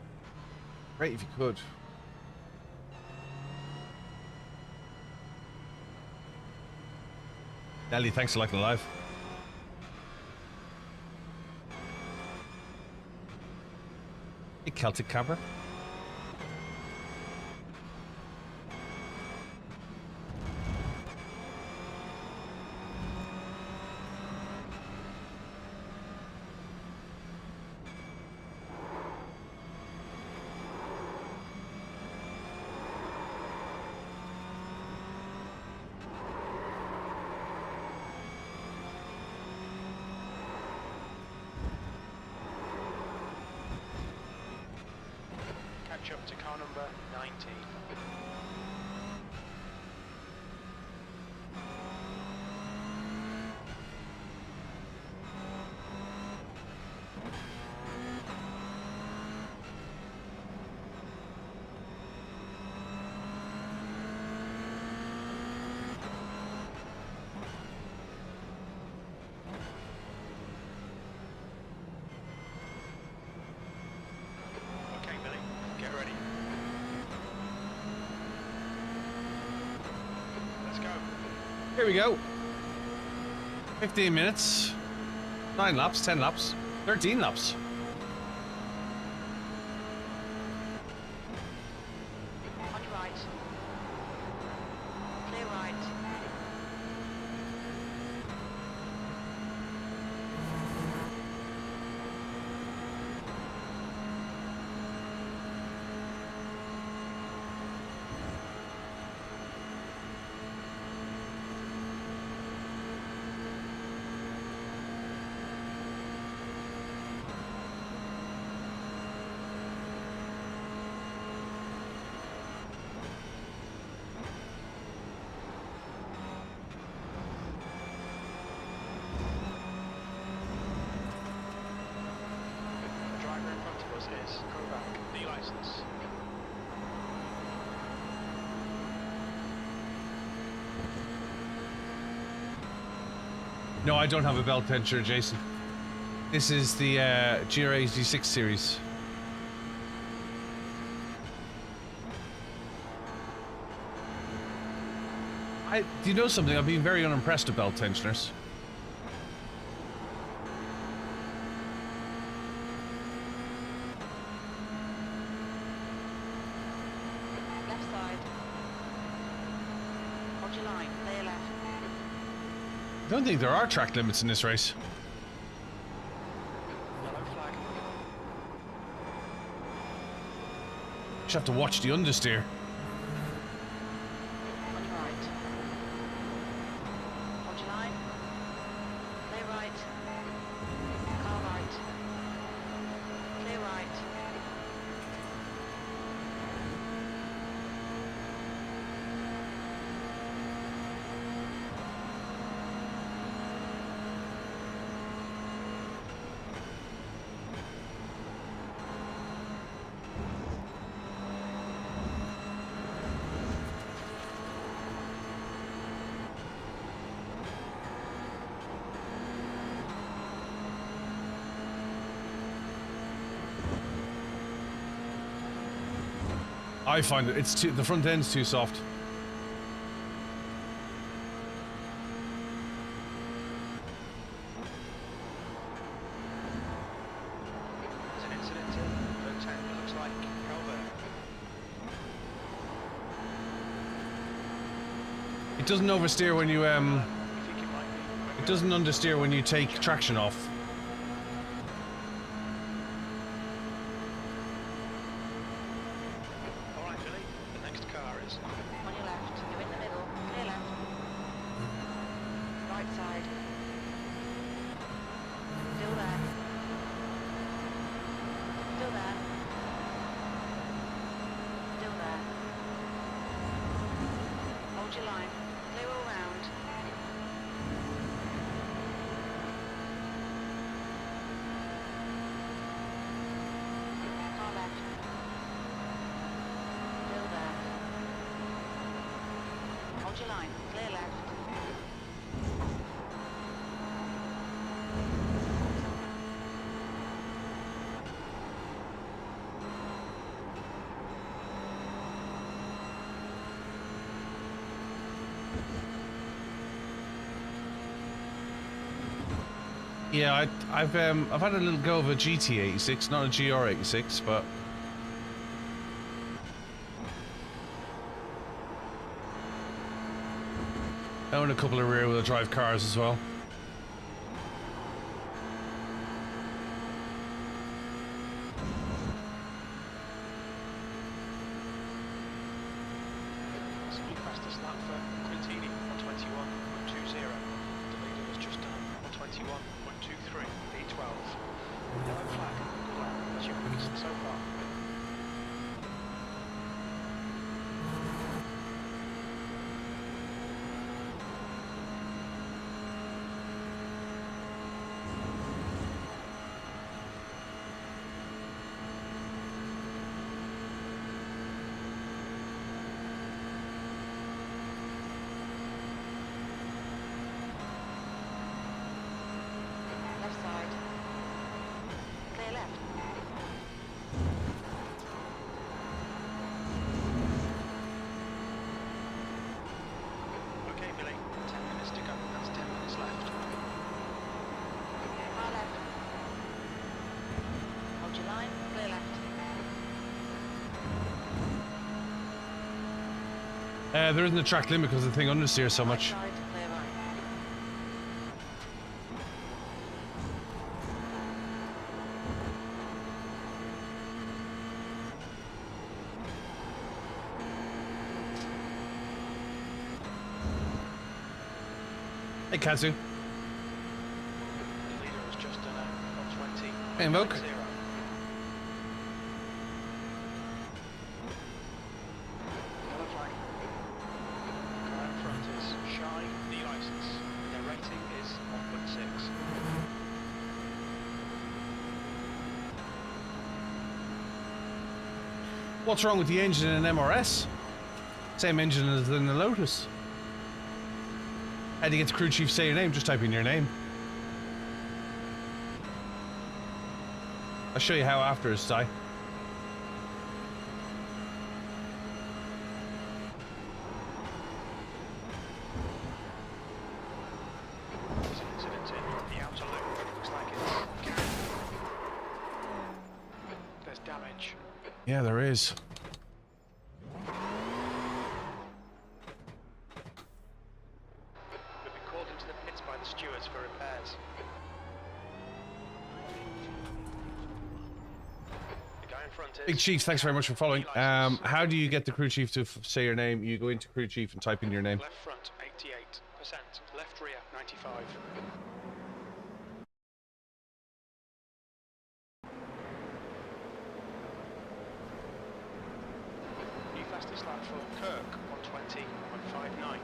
Great if you could. Nelly, thanks for liking the live. Hey, Celtic Camper. Catch up to car number 19. Okay, Billy, get ready. Let's go. Here we go. 15 minutes. 9 laps, 10 laps, 13 laps. On your right. Clear right. The driver in front of us is Kovac, the license. No, I don't have a belt tensioner, Jason. This is the GR86 series. Do you know something? I've been very unimpressed with belt tensioners. Left side. Hold your line. Clear left. I don't think there are track limits in this race. Yellow flag. Just have to watch the understeer. On your right. Hold your line. Clear right. I find it, it's too, the front end's too soft. There's an incident in turn 10, it looks like Calvert. It doesn't oversteer when you, You think it might be? it doesn't understeer when you take traction off. Alright, Billy, the next car is. On your left. You're in the middle. Clear left. Right side. Still there. Still there. Still there. Hold your line. Clear all round. Car left. Still there. Hold your line. Clear left. Yeah, I've had a little go of a GT86, not a GR86, but I own a couple of rear-wheel drive cars as well. So you fastest lap for Quintini on 21.20. The leader was just done on 21.23. V12. Yellow flag. Good lap. That's your quickest so far. Left side. Clear left. Okay, Billy. 10 minutes to go. That's 10 minutes left. Car left. Hold your line. Clear left. There isn't a track limit because the thing understeers so Right much. side. Clear right. Hey, Kazu. The leader has just done on 20. Hey, Moke. 0. Yellow flag. Car in front is Shy, the license. Their rating is 1.6. What's wrong with the engine in an MRS? Same engine as in the Lotus. How do you get the crew chief to say your name? Just type in your name. I'll show you how after it's Ty. There's an incident in the outer loop. Looks like it's carried. There's damage. Yeah, there is. We've been called into the pits by the stewards for repairs. The guy in front is... Big Chief, thanks very much for following. How do you get the crew chief to say your name? You go into crew chief and type in your name. Left front 88%, left rear 95. New fastest lap for Kirk 120.59.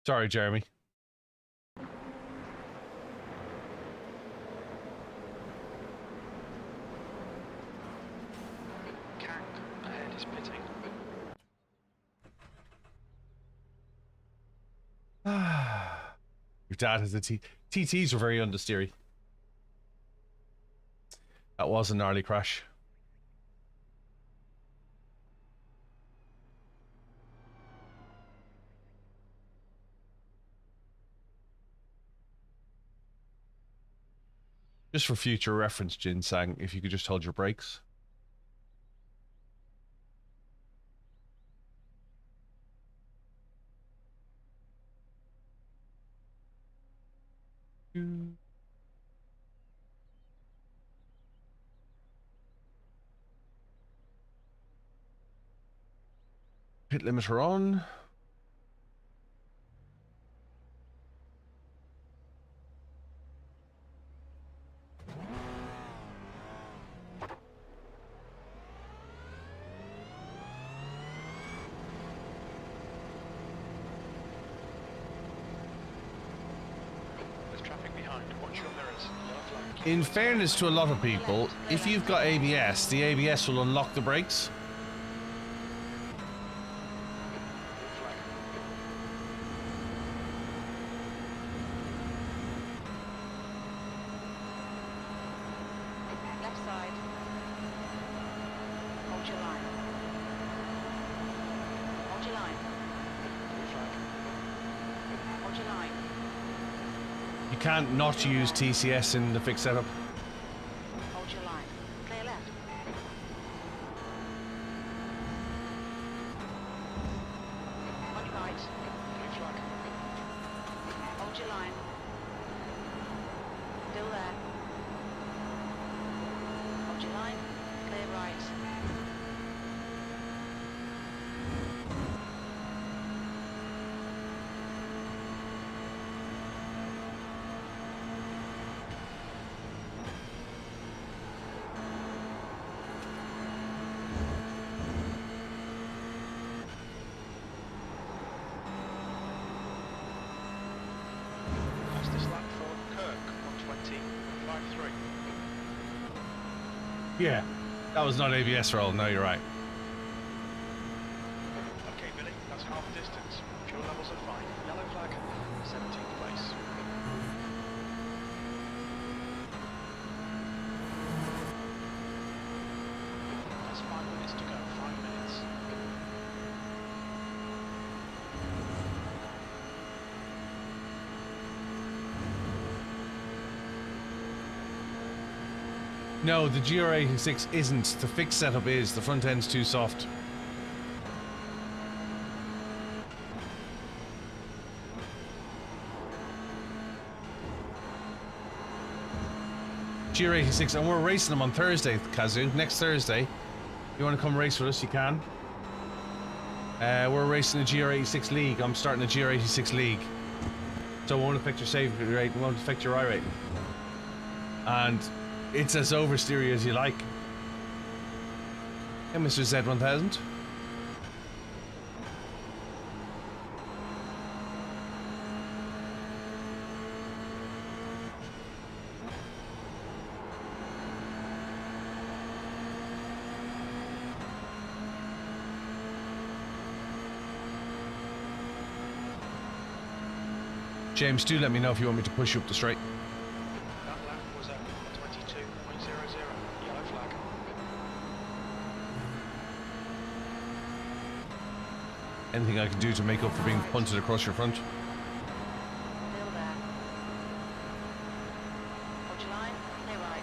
Sorry, Jeremy. Kang ahead is pitting. Your dad has a TTs are very understeery. That was a gnarly crash. Just for future reference, Ginsang, if you could just hold your brakes. Pit limiter on. There's traffic behind. Watch your mirrors. Yellow flag. In fairness to a lot of people, if you've got ABS, the ABS will unlock the brakes. Left side. Hold your line. Hold your line. Hold your line. You can't not use TCS in the fixed setup. Hold your line. Clear left. On your right. Blue flag. Hold your line. Still there. Hold your line. Clear right. Fastest lap for Kirk, 120.53. Yeah, that was not ABS roll. No, you're right. Okay, Billy, that's half the distance. Fuel levels are fine. Yellow flag, 17th place. That's 5 minutes to go. 5 minutes. No, the GR86 isn't. The fixed setup is. The front end's too soft. GR86, and we're racing them on Thursday, Kazoo. Next Thursday. You want to come race with us, you can. We're racing the GR86 League. I'm starting the GR86 League. So it won't affect your safety rate, it won't affect your iRating. And it's as oversteery as you like. Hey, Mr. Z1000. James, do let me know if you want me to push you up the straight. That lap was at 22.00. Yellow flag. Anything I can do to make up for being punted across your front? Still there. Hold your line. Clear right.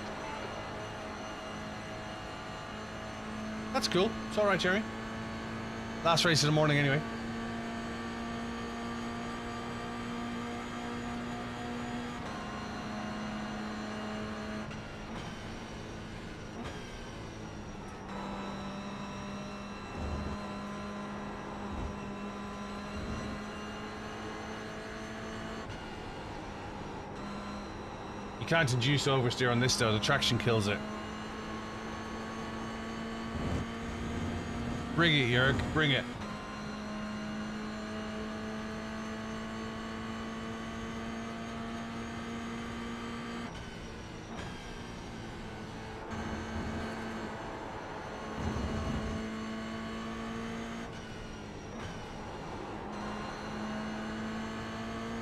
That's cool. It's alright, Jerry. Last race of the morning anyway. You can't induce oversteer on this though, the traction kills it. Bring it, Jörg, bring it.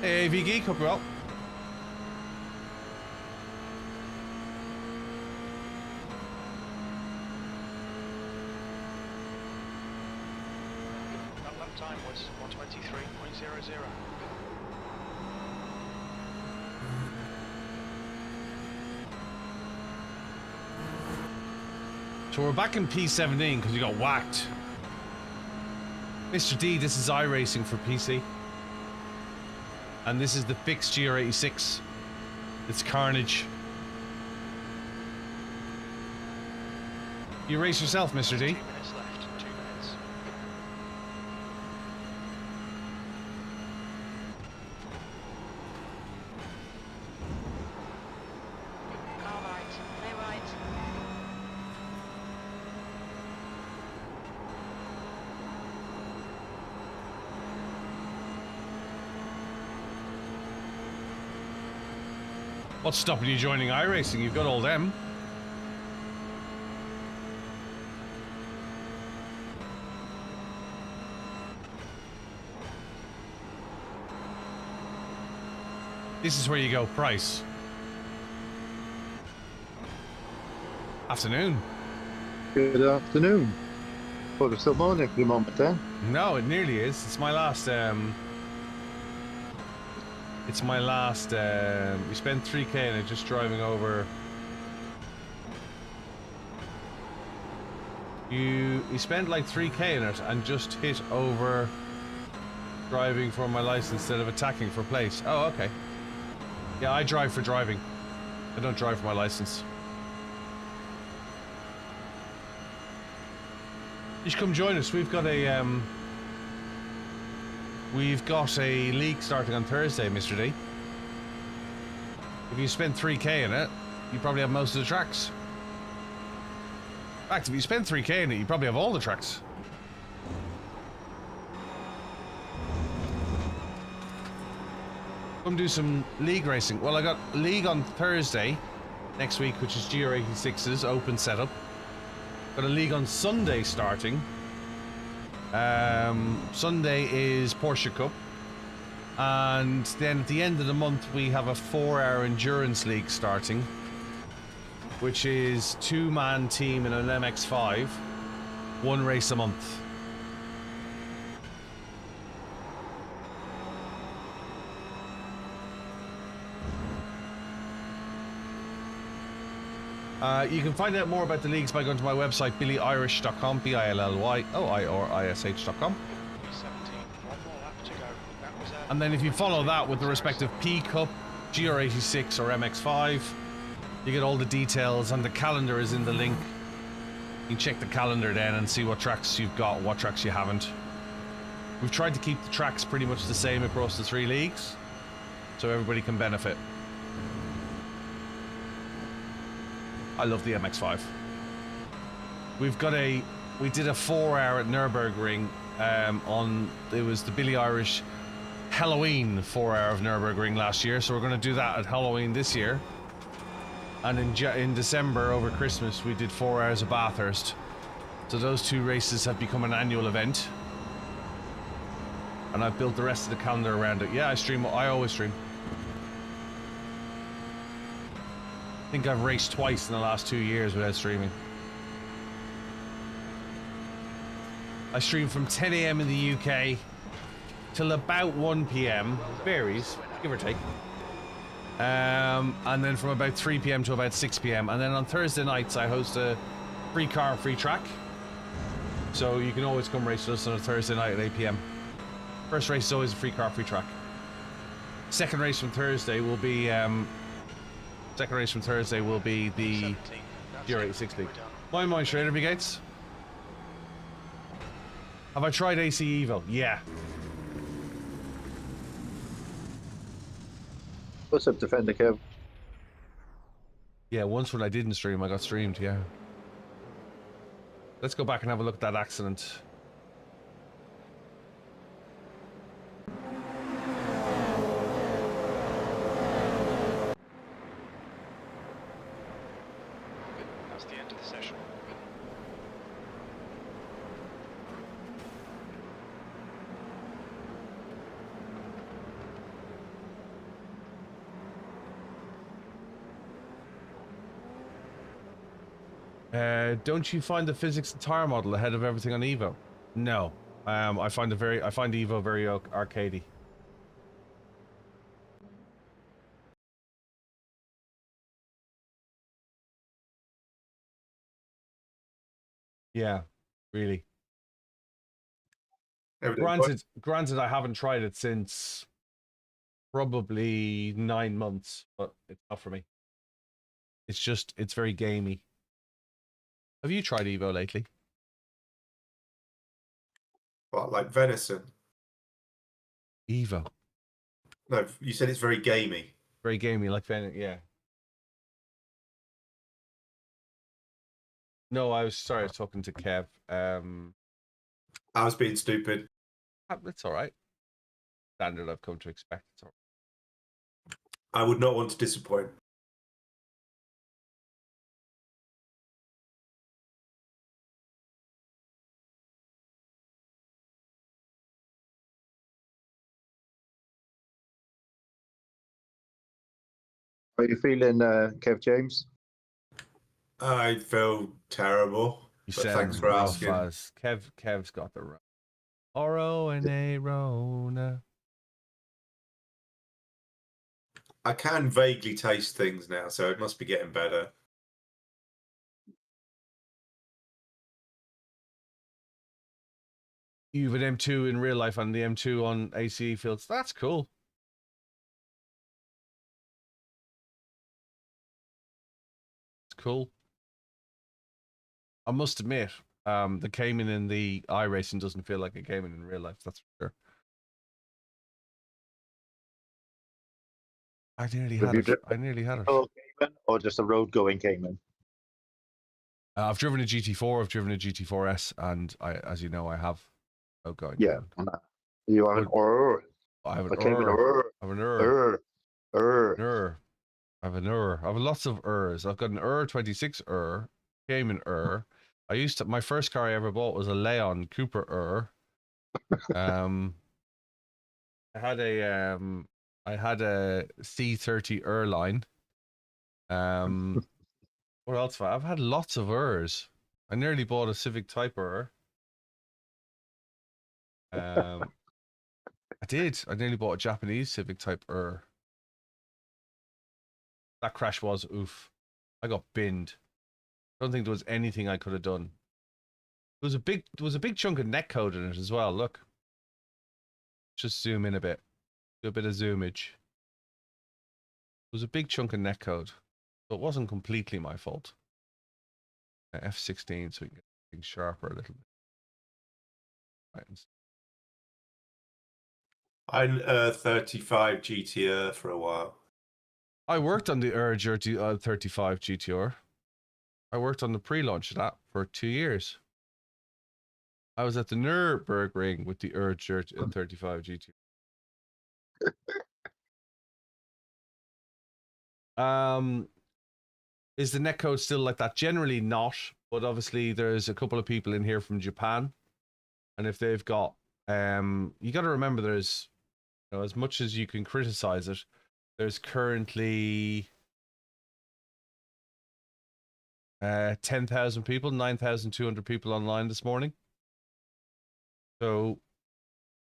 Hey, AV Geek, hope you're well. lap time was 1:23.00. So we're back in P17 because you got whacked. Mr. D, this is iRacing for PC. And this is the fixed GR86. It's carnage. You race yourself, Mr. D. 2 minutes left, 2 minutes. Car right, clear right. What's stopping you joining iRacing? You've got all them. This is where you go, price. Afternoon. Good afternoon. Thought it was still morning for the moment then. No, it nearly is. It's my last, we spent 3k in it just driving over. You spent like 3k in it and just hit over driving for my license instead of attacking for place. Oh, okay. Yeah, I drive for driving. I don't drive for my license. You should come join us. We've got a league starting on Thursday, Mr. D. If you spend 3k in it, you probably have most of the tracks. In fact, if you spend 3k in it, you probably have all the tracks. Come do some league racing. Well, I got league on Thursday next week, which is GR86's open setup. Got a league on Sunday starting. Sunday is Porsche Cup. And then at the end of the month, we have a 4-hour endurance league starting, which is 2-man team in an MX-5, 1 race a month. You can find out more about the leagues by going to my website, BillyOirish.com, BILLYORISH.com. And then if you follow that with the respective P Cup, GR86 or MX-5, you get all the details, and the calendar is in the link. You can check the calendar then and see what tracks you've got, what tracks you haven't. We've tried to keep the tracks pretty much the same across the 3 leagues, so everybody can benefit. I love the MX-5. We did a 4-hour at Nürburgring it was the BillyOirish Halloween 4-hour of Nürburgring last year, so we're going to do that at Halloween this year. And in December, over Christmas, we did 4 hours of Bathurst. So those 2 races have become an annual event. And I've built the rest of the calendar around it. Yeah, I always stream. I think I've raced twice in the last 2 years without streaming. I stream from 10 AM in the UK till about 1 PM. Varies, give or take. And then from about 3 PM to about 6 PM. And then on Thursday nights, I host a free car, free track. So you can always come race with us on a Thursday night at 8 PM. First race is always a free car, free track. Second race from Thursday will be the GR86 League. Moin Schrader Gates. Have I tried AC Evo? Yeah. What's up, Defender Kev? Yeah, once when I didn't stream, I got streamed, yeah. Let's go back and have a look at that accident. That's the end of the session. Don't you find the physics and tire model ahead of everything on Evo? No. I find Evo very arcadey. Yeah, really. Granted, I haven't tried it since probably 9 months, but it's not for me. It's very gamey. Have you tried Evo lately? What, like venison? Evo. No, you said it's very gamey. Very gamey, like venison, yeah. No, I was talking to Kev. I was being stupid. That's all right. Standard I've come to expect. It's all right. I would not want to disappoint. How are you feeling, Kev James? I feel terrible. You But sound thanks for rough asking. as Kev's got the R-O-N-A Rona. I can vaguely taste things now, so it must be getting better. You have an M2 in real life and the M2 on ACE fields. That's cool. It's cool. I must admit, the Cayman in the iRacing doesn't feel like a Cayman in real life. That's for sure. I nearly had it. I nearly had it. Cayman or just a road-going Cayman? I've driven a GT4. I've driven a GT4S, and as you know, I have outgoing. Yeah. You have an I have an a Cayman I have an I have an I have lots of I've got an 26 Cayman my first car I ever bought was a Leon Cooper I had a C30 line. What else have I? I've had lots of I nearly bought a Civic Type I did. I nearly bought a Japanese Civic Type That crash was oof. I got binned. I don't think there was anything I could have done. There was a big chunk of netcode in it as well. Look. Just zoom in a bit. Do a bit of zoomage. There was a big chunk of netcode. So it wasn't completely my fault. F16 so we can get things sharper a little bit. Right. I 35 GTR for a while. I worked on the GR35 GTR. I worked on the pre-launch of that for 2 years. I was at the Nürburgring with the GR35 GTR. Is the netcode still like that? Generally not, but obviously there's a couple of people in here from Japan, and if they've got, you got to remember there's, as much as you can criticize it, there's currently 10,000 people, 9,200 people online this morning. So,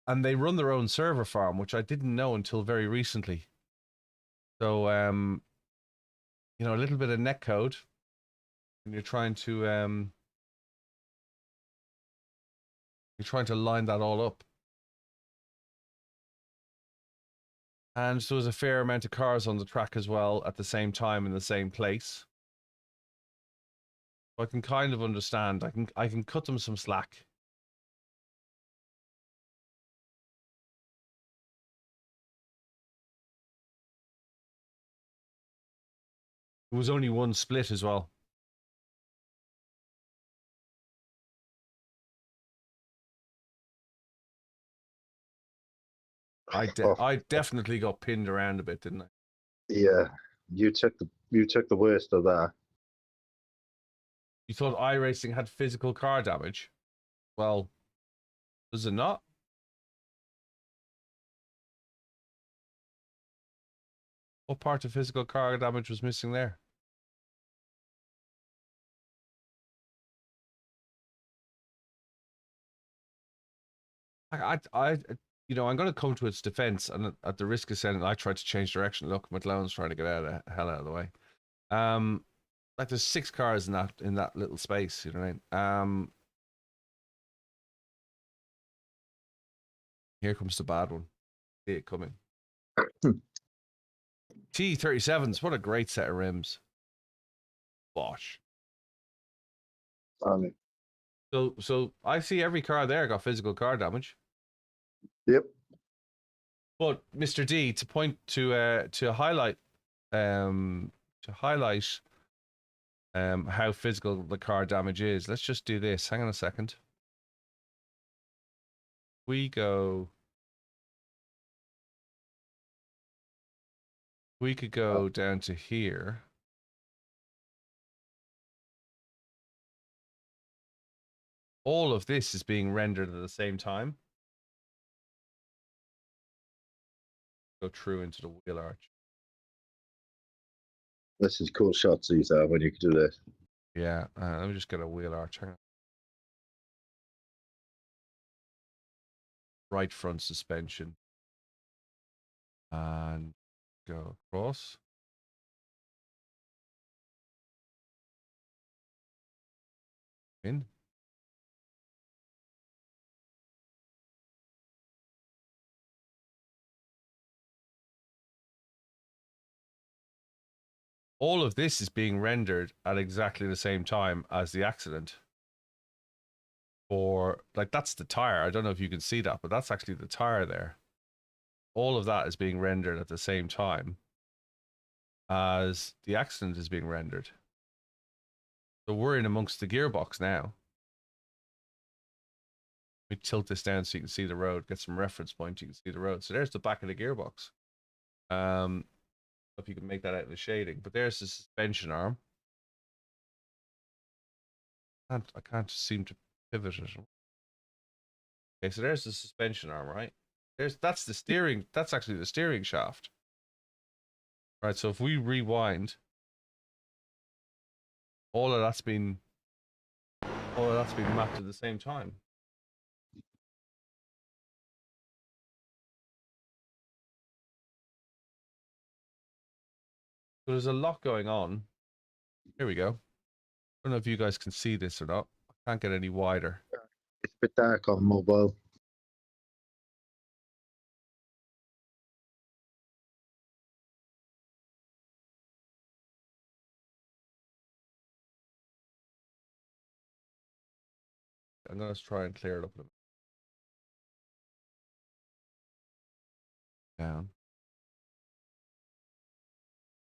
and they run their own server farm, which I didn't know until very recently. So, a little bit of netcode, and you're trying to line that all up. And there was a fair amount of cars on the track as well at the same time in the same place. So I can kind of understand. I can cut them some slack. There was only one split as well. I definitely got pinned around a bit, didn't I? Yeah, you took the worst of that. You thought iRacing had physical car damage? Well, does it not? What part of physical car damage was missing there? you know, I'm going to come to its defense, and at the risk of saying I tried to change direction. Look, McLaren's trying to get out of hell out of the way. Like there's 6 cars in that little space. You know what I mean? Here comes the bad one. See it coming. T37s. What a great set of rims. Bosh. So I see every car there got physical car damage. Yep. But Mr. D, to highlight how physical the car damage is, let's just do this. Hang on a second. We could go down to here. All of this is being rendered at the same time. Go through into the wheel arch. This is cool shots these are when you can do this. Yeah, let me just get a wheel arch. Hang on. Right front suspension. And go across. In. All of this is being rendered at exactly the same time as the accident. For, like, that's the tire. I don't know if you can see that, but that's actually the tire there. All of that is being rendered at the same time as the accident is being rendered. So we're in amongst the gearbox now. Let me tilt this down so you can see the road, get some reference point, you can see the road. So there's the back of the gearbox. If you can make that out in the shading, but there's the suspension arm. I can't seem to pivot it. Okay, so there's the suspension arm, right? That's the steering. That's actually the steering shaft. Right. So if we rewind, all of that's been mapped at the same time. So there's a lot going on. Here we go. I don't know if you guys can see this or not. I can't get any wider. It's a bit dark on mobile. I'm going to try and clear it up a bit. Down.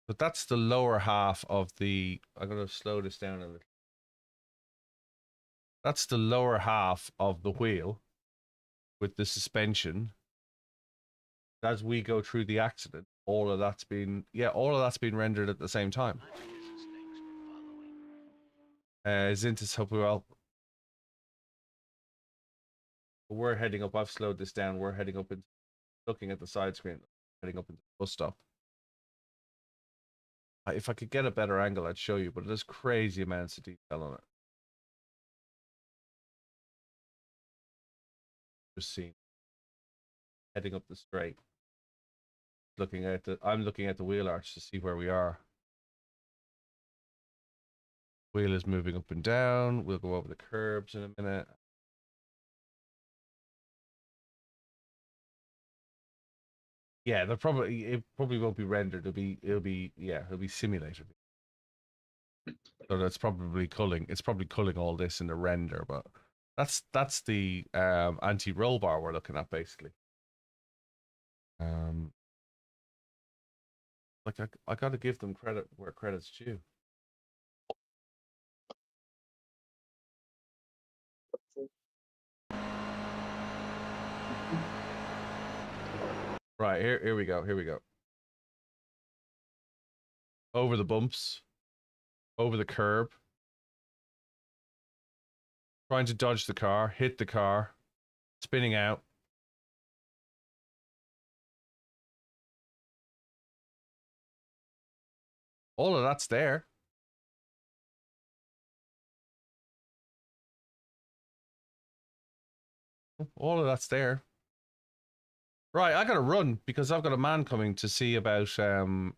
But that's the lower half of the... I'm going to slow this down a little. That's the lower half of the wheel with the suspension. As we go through the accident, all of that's been rendered at the same time. Zintis, hope we're well. We're heading up. I've slowed this down. We're heading up and looking at the side screen, heading up into the bus stop. If I could get a better angle, I'd show you, but there's crazy amounts of detail on it. Just seeing. Heading up the straight. I'm looking at the wheel arch to see where we are. Wheel is moving up and down. We'll go over the curbs in a minute. Yeah, it probably won't be rendered. It'll be simulated. So that's probably culling. It's probably culling all this in the render, but that's the anti-roll bar we're looking at basically. Like I got to give them credit where credit's due. Right, here we go. Here we go. Over the bumps, over the curb, trying to dodge the car, hit the car, spinning out. All of that's there. All of that's there. Right, I gotta run because I've got a man coming to see about how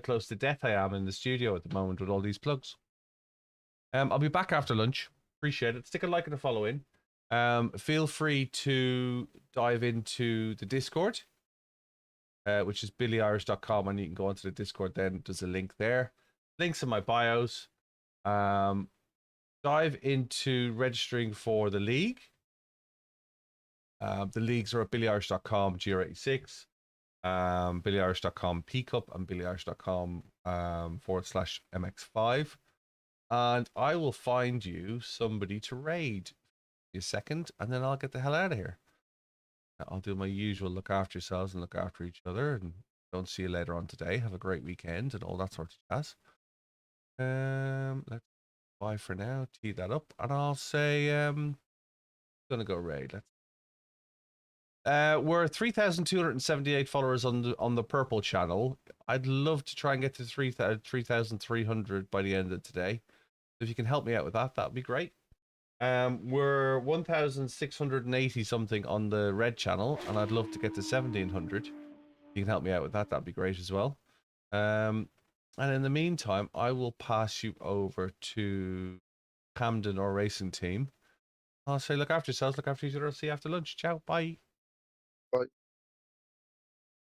close to death I am in the studio at the moment with all these plugs. I'll be back after lunch. Appreciate it. Stick a like and a follow in. Feel free to dive into the Discord, which is BillyOirish.com, and you can go onto the Discord then. There's a link there. Links in my bios. Dive into registering for the league. The leagues are at BillyOirish.com, GR86, BillyOirish.com PCup, and BillyOirish.com /MX5. And I will find you somebody to raid. A second, and then I'll get the hell out of here. I'll do my usual look after yourselves and look after each other, and don't see you later on today. Have a great weekend and all that sort of jazz. Let's bye for now. Tee that up, and I'll say gonna go raid. We're 3,278 followers on the purple channel. I'd love to try and get to 3,300 by the end of today. If you can help me out with that, that'd be great. We're 1,680 something on the red channel, and I'd love to get to 1,700. If you can help me out with that, that'd be great as well. And in the meantime, I will pass you over to Camden iRacing team. I'll say look after yourselves, look after each other. I'll see you after lunch. Ciao, bye. Bye.